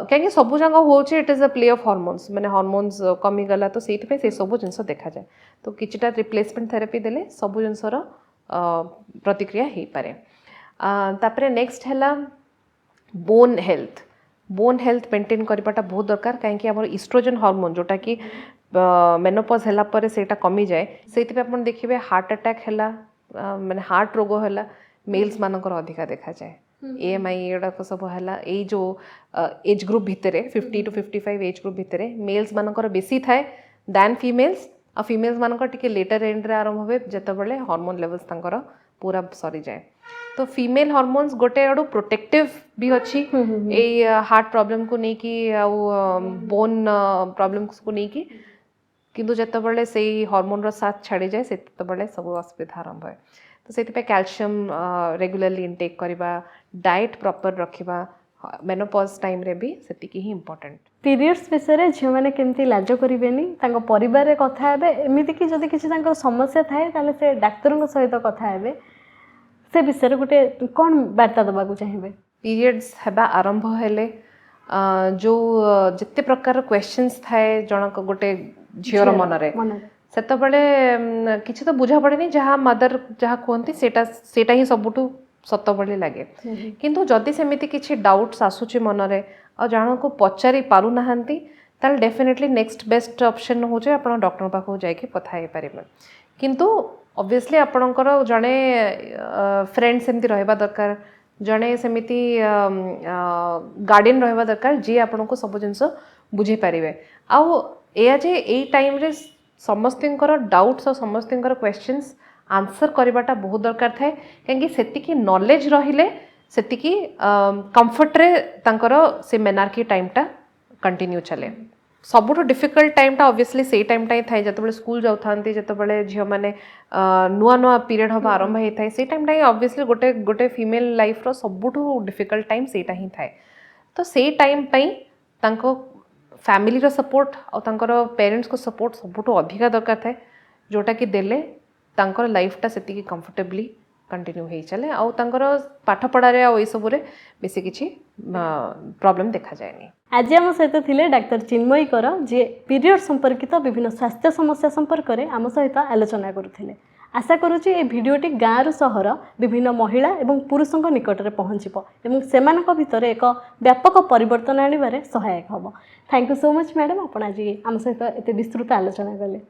कहीं सबू जंग होचे it is a play of hormones माने हार्मोन्स कमी गला तो सेति पे से सब जिनस देखा जाए तो किछिटा रिप्लेसमेंट थेरेपी देले सब जिनसर प्रतिक्रिया हेई पारे। तापरे नेक्स्ट हैला बोन हेल्थ मेंटेन करबाटा बहुत दरकार कहीं हमर इस्ट्रोजन हार्मोन जोटा कि मेनोपॉज हैला परे सेटा कमी जाए सेति पे अपन देखिबे हार्ट अटैक हैला माने हार्ट रोग हैला मेल्स मानकर अधिका देखा जाए AMI एडा को सब हैला ए जो एज ग्रुप भितरे 50 to 55 एज ग्रुप भितरे मेल्स मानकर बेसी थाए दैन फीमेल्स आ फीमेल्स मानकर टिके लेटर एंड रे आरंभ होबे जते बेले हार्मोन लेवल्स तांकर पूरा सरी जाए तो फीमेल हार्मोन्स गोटे आड़ू प्रोटेक्टिव भी अच्छी ए हार्ट प्रॉब्लम को नहीं कि बोन प्रॉब्लम को नहीं कि किंतु जते बेले से हार्मोन रो साथ छाड़ी जाए सेते बेले सब असुविधा आरंभ है तो सेति पे कैल्शियम रेगुलरली इनटेक करबा डाइट प्रॉपर रखिबा मेनोपॉज टाइम रे भी सेतिकी ही इंपोर्टेंट। पीरियड्स विषय रे झियो माने केमती लाज करिवेनी तांको परिवार रे कथा हेबे एमिति कि जदि किछि तांको समस्या थाए ताले से डाक्टरन सहित कथा हेबे से विषय गोटे कौन वार्ता दबा को चाहिए? पीरियड्स हेबा आरंभ हेले जो जिते प्रकार क्वेश्चंस थाए जनक गोटे झियर मनरे सेत बळे किछि तो बुझा पड़ेनी जहाँ मदर जहाँ कहती सेटा ही सबुठू सत भली लगे किंतु जदि सेमिति किछि डाउट्स आसुछि मनरे आ जण को पचारि पारु नाहंती ताल डेफिनेटली नेक्स्ट बेस्ट ऑप्शन हो जे आपण डॉक्टर पाखो जाय के पथाई परिबे किंतु ऑब्वियसली आपणकर जणे फ्रेंड सेमती रहबा दरकार जणे सेमिति गार्डियन रहबा दरकार जे आपण को सब जिंस बुझे पारिबे आउ एया जे एई टाइम रे समस्तिंकर डाउट्स और समस्तिंकर क्वेश्चंस आंसर करवाटा बहुत दरकार थाए कहीं सेतिकी नॉलेज रहिले सेतिकी कंफर्ट रे तांकर से मेनार्की टाइमटा कंटिन्यू चले सबुठ डिफिकल्ट टाइमटा ऑब्वियसली से टाइमटा ही थाए जतबेले स्कूल जाउ थांती जतबेले झियो माने नुआ नुआ पीरियड हबा आरंभ हे थाए से टाइमटा ही ऑब्वियसली गोटे गोटे फीमेल लाइफ रो सबुठ डिफिकल्ट टाइम सेटा ही थाए तो से टाइम पई तांको फैमिली सपोर्ट और पेरेंट्स को सपोर्ट सबुठू अधिका दरकार थाए जोटा कि देले तांकर लाइफटा से कंफर्टेबली कंटिन्यू हो चले आउ तांकर पाठ पढ़ारे आ सबुरे बेसी किसी प्रॉब्लम देखा जाएनी। आज आम सहित थिले डाक्टर चिन्मयी कर जी पीरियड संपर्कित विभिन्न स्वास्थ्य समस्या संपर्क में आम सहित आलोचना करुथिले। आशा करुच्ची ए भिडियोटी गाँव सहर विभिन्न महिला एवं पुरुषों निकट में पहुँचब एवं सेमानक भितर एक व्यापक परिवर्तन आनिबारे सहायक हम। Thank you so much madam, आप आज आम सहित एत विस्तृत आलोचना कले।